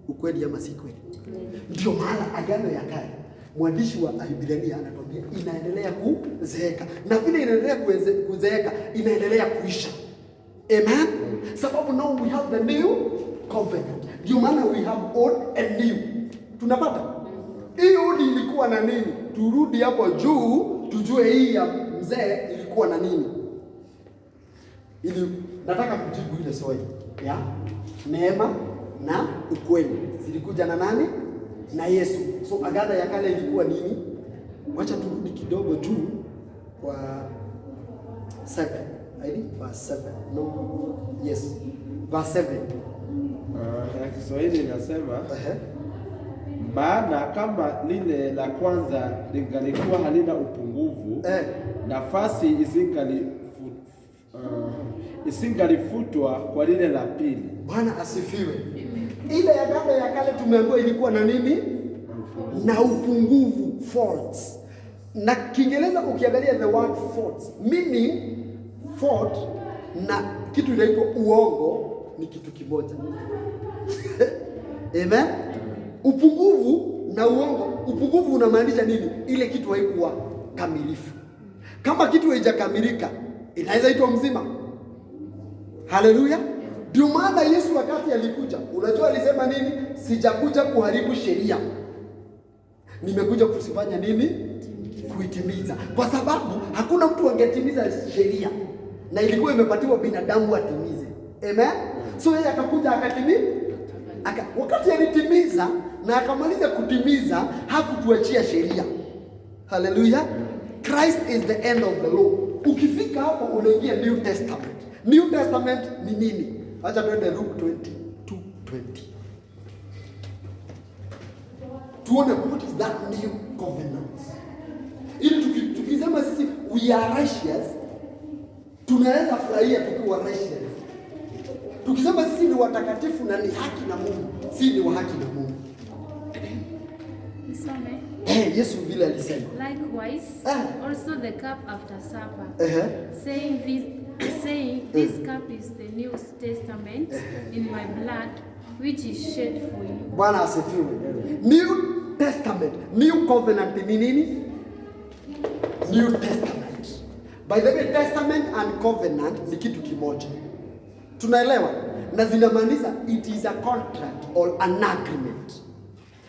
Ukweli ama si kweli? Ndio maana agano ya kale mwandishi wa Waebrania anatuambia inaendelea kuzeeka. Na vile inaendelea kuzeeka, inaendelea kuisha. Amen. Sababu now we have the new covenant. Ndio maana we have old and new. Tunapata? Hii old ilikuwa na nini? Turudi hapo juu tujue hii ya mzee ilikuwa na nini. Ili nataka kujibu ile swali ya neema na ukweli zilikuja na nani? Na Yesu. So agano ya kale ilikuwa nini? Wacha turudi kidogo juu kwa 7. I think verse 7. No. Yes. Verse 7. Ya Kiswahili inasema maana kama lile la kwanza lingalikuwa halina upungufu, nafasi isingalifutwa kwa lile la pili. Bwana asifiwe. Ile agano ya kale tumeambiwa ilikuwa na nini? Na upungufu, faults. Na Kiingereza ukiangalia the word faults, meaning fault na kitu inaitwa uongo ni kitu kimoja. Amen. Upungufu na uongo. Upungufu unamaanisha nini? Ile kitu haikuwa kamilifu. Kama kitu haijakamilika, inaweza itwa mzima. Haleluya. Ndio maana Yesu wakati alikuja, unajua alisema nini? Sijakuja kuharibu sheria, nimekuja kusifanya nini? Kuitimiza. Kwa sababu hakuna mtu angetimiza sheria, na ilikuwa imepatiwa binadamu atimize. Amen. So yeye akakuja akatimiza. Wakati alitimiza na akamaliza kutimiza, hakutuachia sheria. Haleluya. Christ is the end of the law. Ukifika hapo unaingia New Testament. New Testament ni nini? Acha tuende Luke 22:20. Tuone what is that new covenant. Ili tukisema sisi we are righteous, tunaweza furahia tukiwa righteous. Tukisema sisi ni watakatifu na ni haki na Mungu, si ni wa haki na Mungu. Nisome. Yesu vile alisema. Likewise, also the cup after supper, saying this cup is the New Testament in my blood, which is shed for you. Bwana asifiwe. New Testament, New Covenant ni nini? New Testament. By the way, Testament and Covenant ni kitu kimoja. Tunaelewa? Na zinamaanisha it is a contract or an agreement.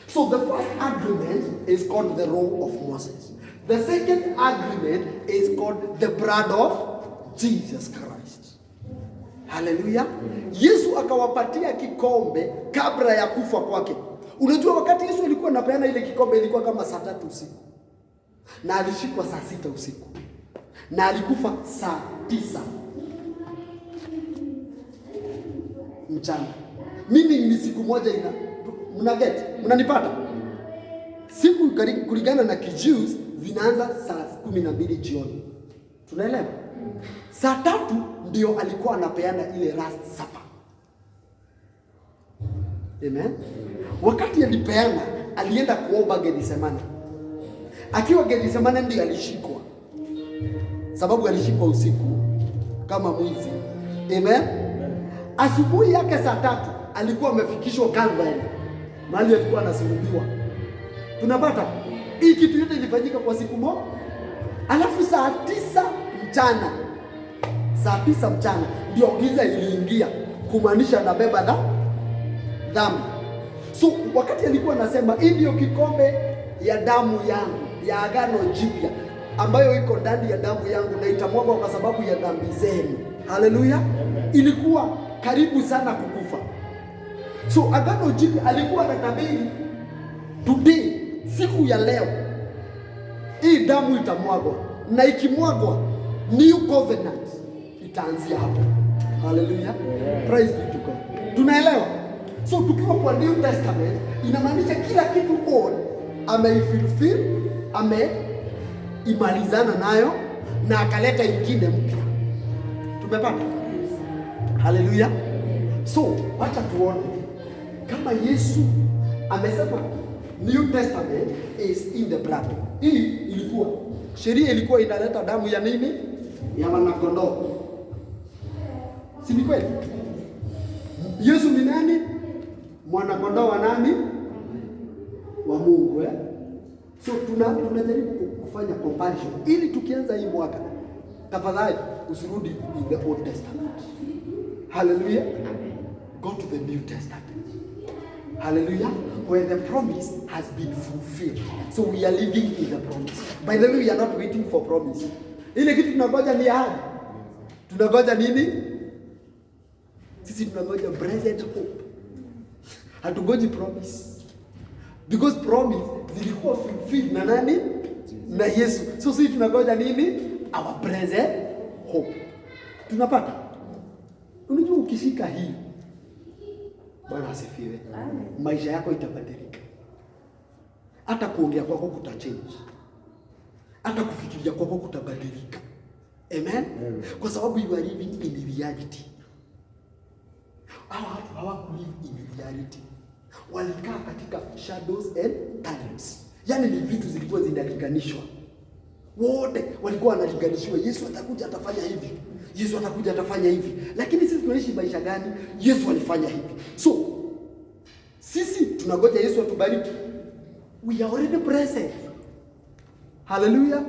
So the first agreement is called the law of Moses. The second agreement is called the blood of Jesus Christ. Hallelujah. Yesu akawapatia kikombe kabla ya kufa kwake. Unajua wakati Yesu alikuwa anapeana ile kikombe ilikuwa kama saa 3 usiku. Na alishikwa saa 6 usiku. Na alikufa saa 9 mchana. Mimi ni siku moja mnanipata? Siku kulingana na Kijews zinaanza saa 12 jioni. Tunaelewa? Saa 3 ndio alikuwa anapeana ile last supper. Amen. Wakati alipeana, alienda kuomba Gethsemane. Akiwa Gethsemane ndio alishikwa. Sababu alishikwa usiku kama mwizi. Amen. Asubuhi yake saa 3 alikuwa amefikishwa Calvary. Mahali alikuwa anasulubiwa. Tunapata hii kitu yote ilifanyika kwa siku moja. Alafu saa 9 mchana. Saa 9 mchana ndio giza iliingia, kumaanisha anabeba na dhambi. So wakati alikuwa anasema hii ndio kikombe ya damu yangu ya agano jipya ambayo iko ndani ya damu yangu na itamwagwa kwa sababu ya dhambi zenu. Haleluya. Ilikuwa karibu sana kukufa. So agano jipya alikuwa anatabiri today, siku ya leo hii damu itamwagwa, na ikimwagwa new covenant itaanzia hapo. Haleluya. Praise be to God. Tunaelewa? So tukiwa kwa New Testament inamaanisha kila kitu old ameifulfill, ameimalizana nayo na akaleta ingine mpya. Tumepata? Haleluya. So wacha tuone kama Yesu amesema New Testament is in the blood. Hii ilikuwa sheria, ilikuwa inaleta damu ya nini? Ya mwanakondoo. Si ni kweli? Yesu ni nani? Mwanakondoo wa nani? Wa Mungu. So tunajaribu kufanya comparison ili tukianza hii mwaka, tafadhali usirudi in the Old Testament. Hallelujah. Go to the New Testament. Hallelujah. Where the promise has been fulfilled. So we are living in the promise. By the way, we are not waiting for promise. Ile kitu tunangoja ni ahadi. Tunangoja nini? Sisi tunangoja blessed hope. Hatungoji promise. Because promise zilikuwa fulfilled na nani? Na Yesu. So sisi tunangoja nini? Our blessed hope. Tunapata? Unajua ukishika hii, Bwana asifiwe, maisha yako itabadilika. Hata kuongea kwako kutachange. Hata kufikiria kwako kutabadilika. Amen? Kwa sababu you are living in reality. Watu hawakulive in reality. Walikaa katika shadows and times. Yaani ni vitu zilikuwa zinalinganishwa. Wote walikuwa wanalinganishwa. Yesu atakuja atafanya hivi. Yesu atakuja atafanya hivi. Lakini sisi tunaishi maisha gani? Yesu alifanya hivi. So sisi tunangoja Yesu atubariki. We are already blessed. Hallelujah.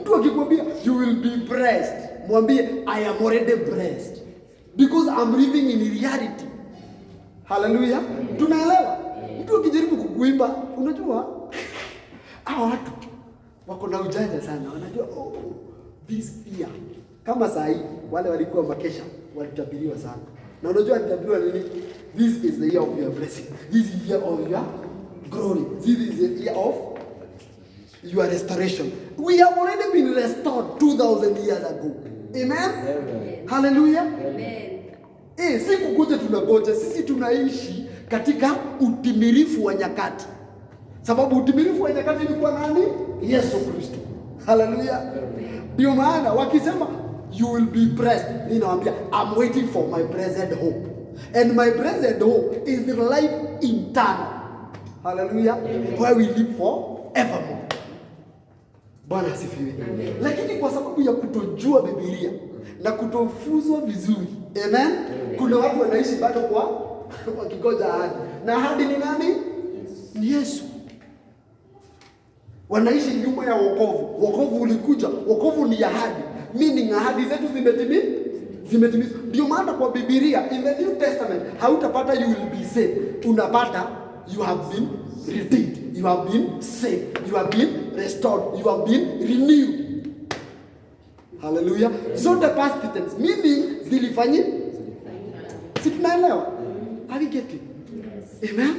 Mtu akikwambia you will be blessed, mwambie I am already blessed because I'm living in reality. Hallelujah. Tunaelewa? Mtu akijaribu kukuimba, unajua hao watu wako na ujanja sana. Wanajua this year, kama saa hii wale walikuwa makesha walitabiriwa sana. Na unajua alitabiriwa nini? This is the year of your blessing. This is the year of your glory. This is the year of your restoration. We have already been restored 2000 years ago. Amen? Amen. Hallelujah. Amen. Siku kuja tunangoja, sisi tunaishi katika utimilifu wa nyakati. Sababu utimilifu wa nyakati ni kwa nani? Yesu Kristo. Hallelujah. Ndio maana wakisema you will be blessed, ninawaambia I'm waiting for my blessed hope. And my blessed hope is the life eternal. Hallelujah. Where we live forevermore. Bwana asifiwe. Lakini kwa sababu ya kutojua Biblia na kutofuzwa vizuri, amen, kuna watu wanaishi bado kwa wakigoja ahadi. Na ahadi ni nani? Ni Yesu. Wanaishi nyuma ya wokovu. Wokovu ulikuja, wokovu ni ahadi. Meaning ahadi zetu zimetimizwa. Ndio maana kwa Biblia in the New Testament hautapata you will be saved. Unapata you have been redeemed, you have been saved, you have been restored, you have been renewed. Hallelujah. So the past tense meaning zilifanyika. Si tunaelewa? Are we getting? Yes. Amen.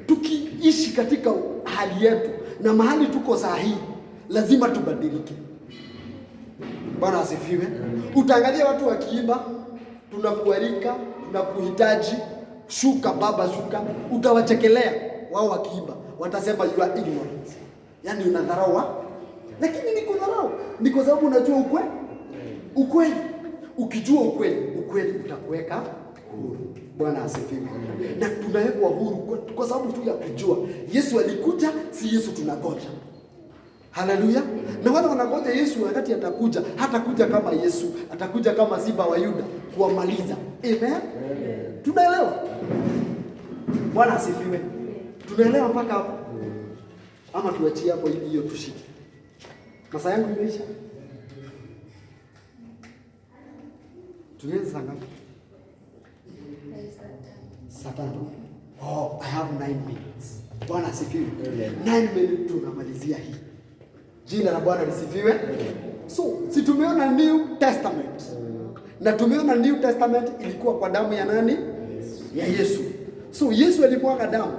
Tukiishi katika hali yetu na mahali tuko sahihi, lazima tubadilike. Bwana asifiwe. Utaangalia watu wakiimba, tunakualika, tunakuhitaji, shuka baba shuka, utawachekelea wao wakiimba, watasema you are ignorant. Yaani unadharau. Lakini ni kudharau. Ni kwa sababu unajua ukweli. Ukijua ukweli utakuweka huru. Bwana asifiwe. Na tunawekwa huru kwa sababu tu ya kujua Yesu alikuja, si Yesu tunagoja. Haleluya. Na wale wanangoja Yesu wakati atakuja, hatakuja kama Yesu, atakuja kama simba wa Yuda kuwamaliza. Amen. Tunaelewa? Bwana asifiwe. Tunaelewa mpaka hapo? Ama tuachie hapo hiyo tushike. Masaa yangu imeisha. Tuanze ngapi? Saa tano. Oh, I have 9 minutes. Bwana asifiwe. 9 minutes tunamalizia hii. Jina la Bwana lisifiwe. So, si tumeona New Testament. Na tumeona New Testament ilikuwa kwa damu ya nani? Ya Yesu. So, Yesu alimwaga damu.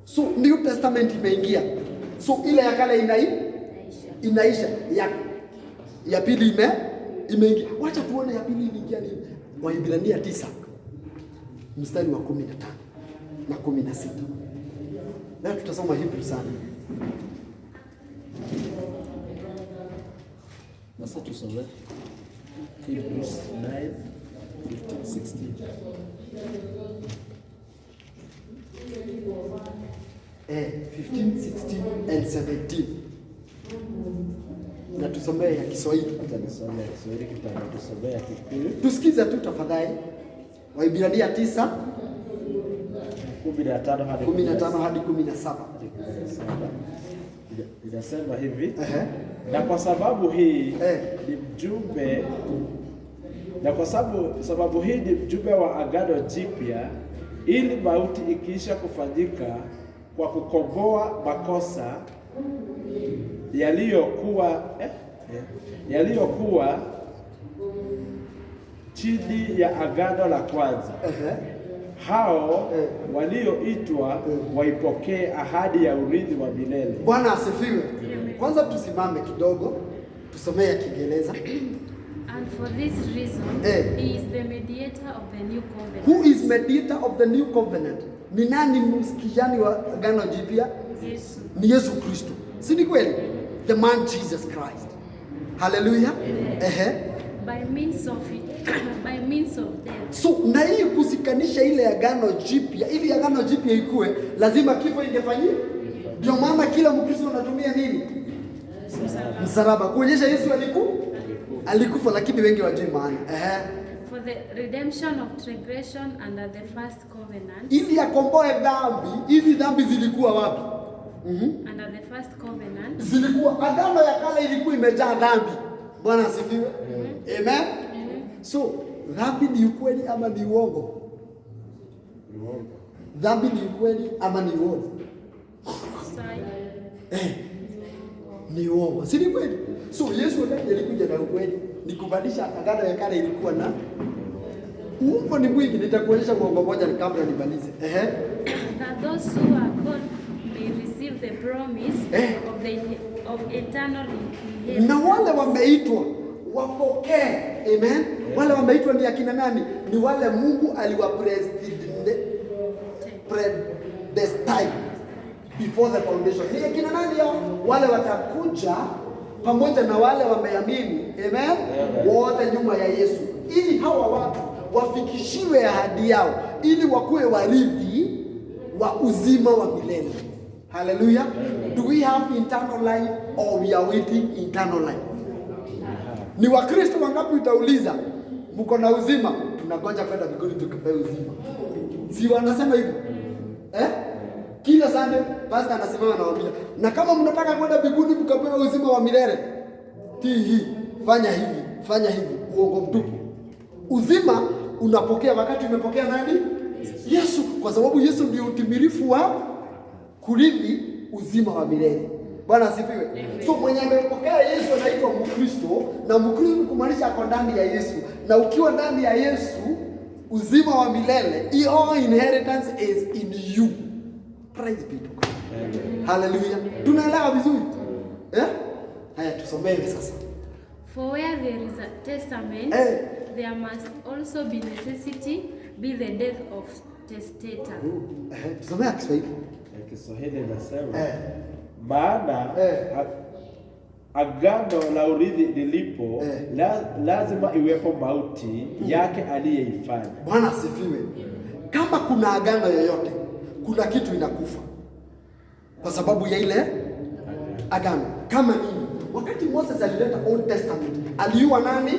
So, New Testament imeingia. So, ile ya kale inaisha. Ya pili imeingia. Wacha tuone ya pili imeingia nini? Waibrania 9. Mstari wa 15 na 16. Leo tutasoma Hebrew sana. Sasa tusome Hebrews 9, 15, 16. 15, 16 and 17. Na tusomee ya Kiswahili. Tutasomea Kiswahili, tutasomea Kikuyu. Tusikize tu tafadhali. Waibrania 9 15 hadi 17. Inasema hivi. Na kwa sababu hii ni mjumbe ni mjumbe wa agano jipya, ili mauti ikiisha kufanyika kwa kukomboa makosa yaliyokuwa chini ya agano la kwanza. Hao walioitwa waipokee ahadi ya urithi wa milele. Bwana asifiwe. Kwanza tusimame kidogo, tusomee ya Kiingereza. And for this reason, he is the mediator of the new covenant. Who is mediator of the new covenant? Ni nani msikiani wa agano jipya? Yesu. Ni Yesu Kristo. Si ni kweli? The man Jesus Christ. Hallelujah. By means of death. So na hii kusikanisha ile agano jipya, ili agano jipya ikue, lazima kifo ingefanyika. Ndio maana kila Mkristo anatumia nini? Msalaba. Kuonyesha Yesu alikufa, lakini wengi wajui maana. For the redemption of transgression under the first covenant. Ili akomboe dhambi. Hizi dhambi zilikuwa wapi? Under the first covenant. Zilikuwa, agano ya kale ilikuwa imejaa dhambi. Bwana asifiwe. Amen. So, dhambi ni ukweli ama ni uongo? Dhambi ni ukweli ama ni uongo? Ni uongo. Si ni kweli? So Yesu ndiye alikuja na ukweli. Ni kubadilisha agano ya kale ilikuwa na uongo ni mwingi. Nitakuonyesha uongo moja kabla nimalize. That those who are called may receive the promise of eternal inheritance. Na wale wameitwa wapokee. Amen. Wale wameitwa ni akina nani? Ni wale Mungu aliwapredestine before the foundation. Ni akina nani hao? Wale watakuja pamoja na wale wameamini. Amen. Wote nyuma ya Yesu. Ili hawa watu wafikishiwe ahadi yao, ili wakuwe warithi wa uzima wa milele. Hallelujah. Do we have eternal life or we are waiting eternal life? Ni Wakristo wangapi utauliza mko na uzima? Tunangoja kwenda mbinguni tukapewe uzima. Si wanasema hivyo? Kila Sunday pastor anasimama anawaambia, na kama mnataka kwenda mbinguni mkapewe uzima wa milele, hii fanya hivi. Uongo mtupu. Uzima unapokea wakati umepokea nani? Yesu, kwa sababu Yesu ndio utimilifu wa kurithi uzima wa milele. Bwana asifiwe. So mwenye amepokea Yesu anaitwa Mkristo, na Mkristo kumaanisha ako ndani ya Yesu. Na ukiwa ndani ya Yesu, uzima wa milele, your inheritance is in you. Praise be to God. Hallelujah. Tunaelewa vizuri? Haya tusomee sasa. For where there is a testament, there must also be necessity, be the death of testator. Tusomea Kiswahili. Kiswahili nasema maana agano la urithi lilipo lazima iwepo mauti yake aliyeifanya. Bwana asifiwe. Kama kuna agano yoyote, kuna kitu inakufa kwa sababu ya ile agano. Kama nini? Wakati Moses alileta Old Testament, aliua nani?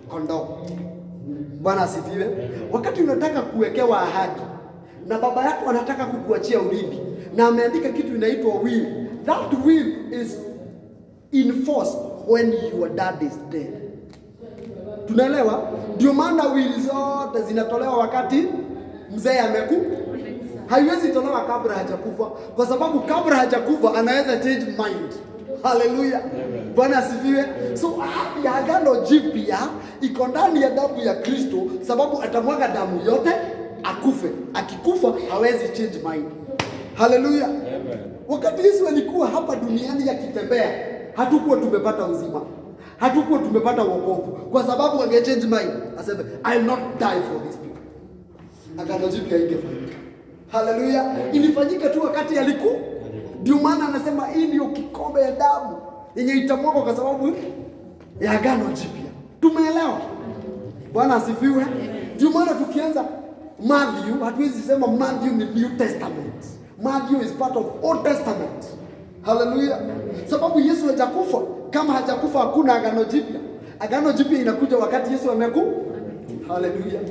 Kondoo. Bwana asifiwe. Wakati unataka kuwekewa ahadi na baba yako anataka kukuachia urithi na ameandika kitu inaitwa will, that will is in force when your dad is dead. Tunaelewa? Ndio maana will zote zinatolewa wakati mzee amekufa. Haiwezi tolewa kabla hajakufa, kwa sababu kabla hajakufa anaweza change mind. Hallelujah. Bwana asifiwe. So ahadi ya agano jipya iko ndani ya damu ya Kristo, sababu atamwaga damu yote akufe. Akikufa hawezi change mind. Hallelujah. Wakati Yesu alikuwa hapa duniani akitembea, hatukuwa tumepata uzima, hatukuwa tumepata wokovu, kwa sababu ange change mind aseme I will not die for these people. Agano jipya ingefanyika. Hallelujah. Ilifanyika tu wakati alikuwa. Ndio maana anasema hii ndio kikombe ya damu yenye itamwagwa kwa sababu ya agano jipya. Tumeelewa? Bwana asifiwe. Ndio maana tukianza Matthew, hatuwezi sema Matthew ni New Testament. Matthew is part of Old Testament. Hallelujah. Sababu Yesu hajakufa. Kama hajakufa hakuna agano jipya. Agano jipya inakuja wakati Yesu amekufa. Hallelujah.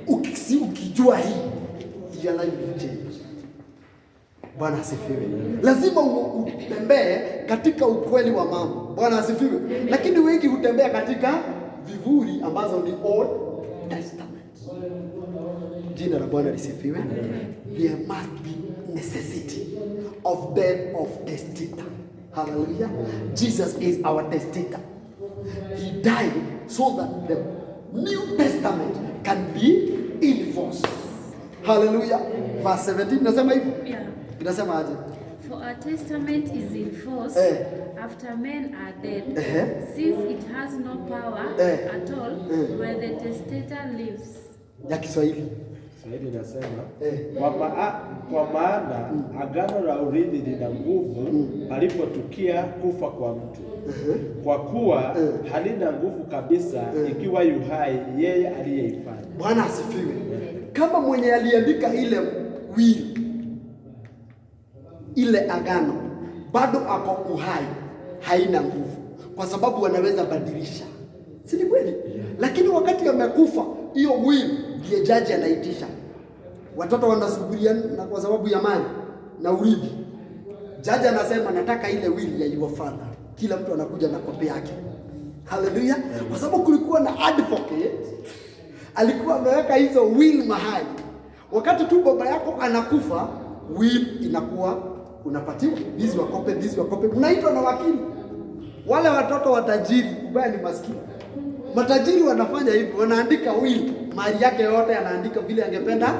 Ukijua hii, your life will change. Bwana asifiwe. Lazima utembee katika ukweli wa mambo. Bwana asifiwe. Lakini wengi hutembea katika vivuli ambazo ni Old Testament. Jina la Bwana lisifiwe. There must be necessity of death of testator. Hallelujah. Jesus is our testator. He died so that the New Testament can be in force. Hallelujah. Verse 17 nasema hivyo. Inasema aje? For a testament is in force after men are dead, since it has no power at all when the testator lives. Ya Kiswahili. Kiswahili nasema kwa maana agano la urithi lina nguvu alipotukia kufa kwa mtu. Kwa kuwa halina nguvu kabisa ikiwa yu hai yeye aliyeifanya. Bwana asifiwe. Kama mwenye aliandika ile will, ile agano, bado ako uhai, haina nguvu, kwa sababu wanaweza badilisha. Si ni kweli? Lakini wakati amekufa, hiyo will ndiye jaji anaitisha. Watoto wanasubiria na kwa sababu ya mali na urithi. Jaji anasema nataka ile will ya your father. Kila mtu anakuja na kopi yake. Hallelujah. Kwa sababu kulikuwa na advocate, alikuwa ameweka hizo will mahali. Wakati tu baba yako anakufa, will inakuwa unapatiwa hizi wakope, unaitwa na wakili. Wale watoto watajiri, ubaya ni maskini. Matajiri wanafanya hivi, wanaandika will, mali yake yote anaandika vile angependa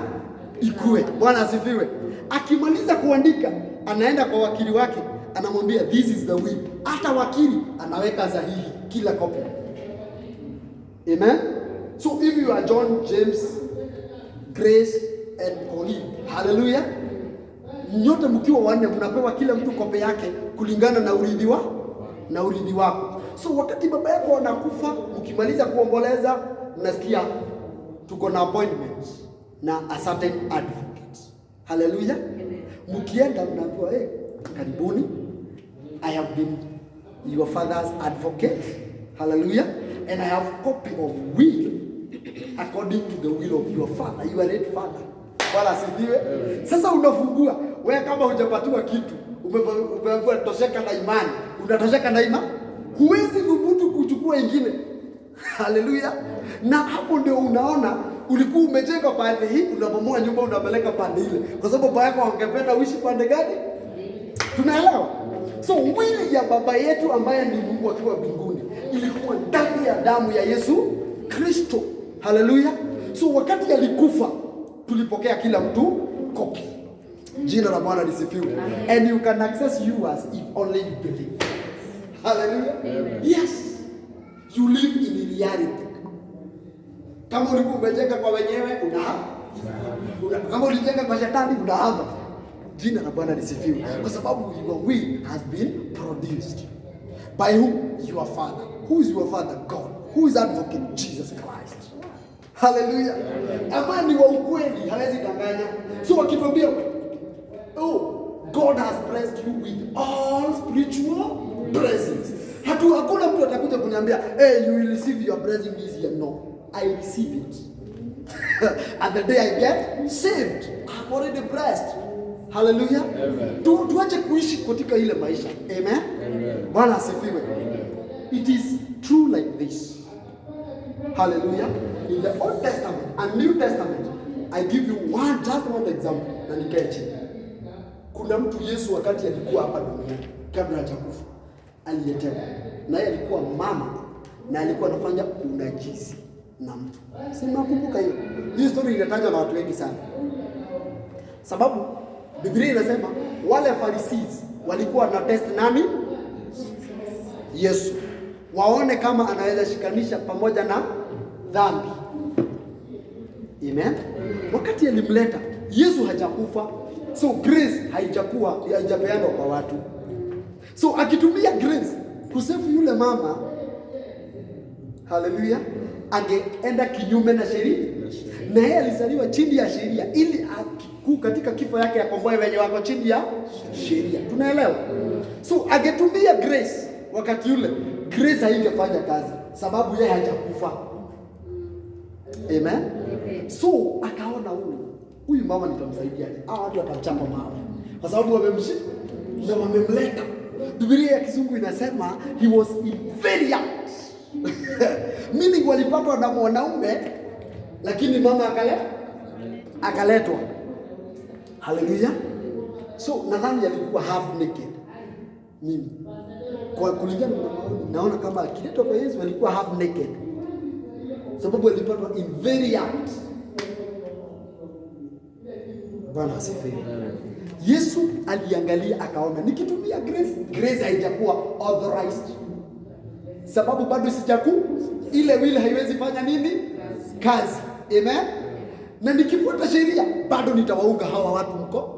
ikue. Bwana asifiwe. Akimaliza kuandika, anaenda kwa wakili wake, anamwambia this is the will. Hata wakili anaweka sahihi kila kopi. Amen. So if you are John, James, Grace and Pauline, hallelujah, nyote mkiwa wanne mnapewa kila mtu kope yake kulingana na urithi wako. So wakati baba yako anakufa, mkimaliza kuomboleza, mnasikia tuko na appointment na a certain advocate. Hallelujah. Mkienda mnaambiwa karibuni, I have been your father's advocate. Hallelujah. And I have copy of will according to the will of your father, your late father. Wala sidiwe. Sasa unafungua, wewe kama hujapatiwa kitu, umeambiwa tosheka na imani. Unatosheka na imani? Huwezi kubutu kuchukua ingine. Hallelujah. Na hapo ndio unaona ulikuwa umejenga pande hii, unabomoa nyumba unapeleka pande ile. Kwa sababu baba yako angependa uishi pande gani? Tunaelewa? So mwili ya baba yetu ambaye ni Mungu akiwa mbinguni ilikuwa ndani ya damu ya Yesu Kristo. Hallelujah. So wakati alikufa tulipokea kila mtu copy. Jina la Bwana lisifiwe. And you can access yours if only you believe. Hallelujah. Amen. Yes. You live in reality. Kama ulikuwa umejenga kwa wenyewe unahama. Kama ulijenga kwa shetani unahama. Jina la Bwana lisifiwe. Kwa sababu your will has been produced. By who? Your father. Who is your father? God. Who is advocate? Jesus Christ. Hallelujah. Amani wa ukweli hawezi danganya. So wakituambia God has blessed you with all spiritual blessings. Hakuna mtu atakuja kuniambia, you will receive your blessing this year. No, I receive it. And the day I get saved, I'm already blessed. Hallelujah. Tuache kuishi katika ile maisha. Amen. Bwana asifiwe. It is true like this. Hallelujah. In the Old Testament and New Testament, I give you just one example. Na nikae chini. Kuna mtu Yesu wakati alikuwa hapa duniani kabla hajakufa aliyetewa. Naye alikuwa mama na alikuwa anafanya unajisi na mtu. Si mnakumbuka hiyo? Hii story inatajwa na watu wengi sana. Sababu Biblia inasema wale Pharisees walikuwa na test nani? Yesu. Waone kama anaweza shikanisha pamoja na dhambi. Amen. Wakati alimleta Yesu hajakufa. So grace haijapeanwa kwa watu. So akitumia grace kusave yule mama, hallelujah, angeenda kinyume na sheria. Na yeye alizaliwa chini ya sheria ili katika kifo yake yakomboe wenye wako chini ya sheria. Tunaelewa? So angetumia grace wakati yule, grace haingefanya kazi sababu yeye hajakufa. Amen. So akaona huyu mama nitamsaidia. Watu watamchapa mawe kwa sababu wamemshika na wamemleta. Biblia ya Kizungu inasema he was inferior. Meaning walipatwa na mwanaume lakini mama akaletwa. Hallelujah. So nadhani alikuwa half naked. Mimi kwa kulingana na maoni naona kama akiletwa kwa Yesu alikuwa half naked. Sababu alipatwa inferior. Bwana asifiwe. Yesu aliangalia akaona nikitumia grace haijakuwa authorized. Sababu bado ile wili haiwezi fanya nini? Kazi. Amen. Na nikifuata sheria bado nitawaunga hawa watu mko.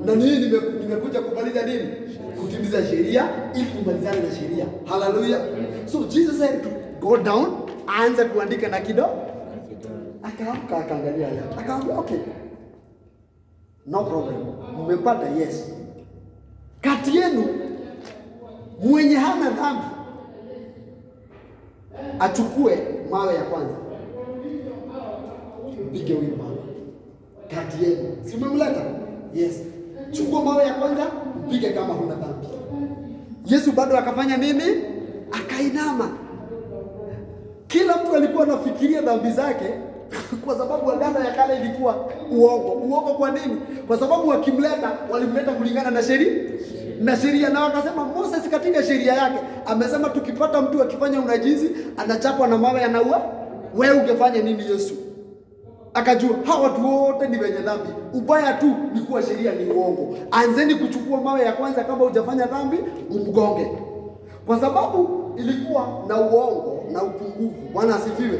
Na nini nimekuja kumaliza nini? Kutimiza sheria ili kumalizana na sheria. Hallelujah. So Jesus said to go down, aanze kuandika na kidogo. Akaamka akaangalia yeye. Akaambia okay. No problem. Mmepata yes. Kati yenu mwenye hana dhambi achukue mawe ya kwanza. Mpige huyu mama. Kati yenu. Si mmemleta? Yes. Chukua mawe ya kwanza, mpige kama huna dhambi. Yesu bado akafanya nini? Akainama. Kila mtu alikuwa anafikiria dhambi zake. Kwa sababu agano ya kale ilikuwa uongo. Uongo kwa nini? Kwa sababu walimleta kulingana na sheria na wakasema Moses katika sheria yake amesema tukipata mtu akifanya unajisi anachapwa na mawe anaua. Wewe ungefanya nini Yesu? Akajua hawa watu wote ni wenye dhambi. Ubaya tu ni kuwa sheria ni uongo. Anzeni kuchukua mawe ya kwanza kama hujafanya dhambi umgonge. Kwa sababu ilikuwa na uongo na upungufu. Bwana asifiwe.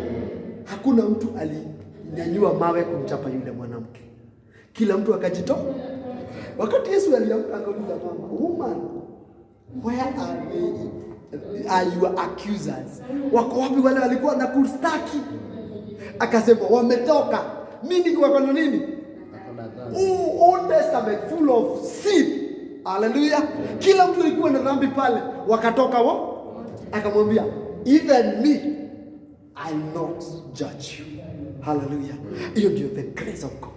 Hakuna mtu alinyanyua mawe kumchapa yule mwanamke. Kila mtu akajitoa. Wakati Yesu aliamka akauliza mama, woman, where are your accusers? Wako wapi wale walikuwa na kustaki? Akasema wametoka. Nini wako na nini? Old Testament full of sin. Hallelujah. Kila mtu alikuwa na dhambi pale, wakatoka akamwambia, even me I'll not judge you. Hallelujah. Hiyo ndio the grace of God.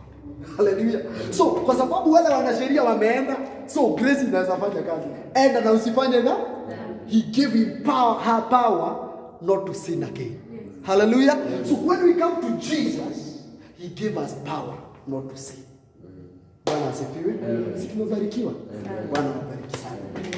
Hallelujah. So kwa sababu wale wanasheria wameenda, so grace inaweza fanya kazi. Enda na usifanye na he gave him her power not to sin again. Hallelujah. So when we come to Jesus, he gave us power not to sin. Bwana asifiwe. Sisi tumebarikiwa. Bwana awabariki sana.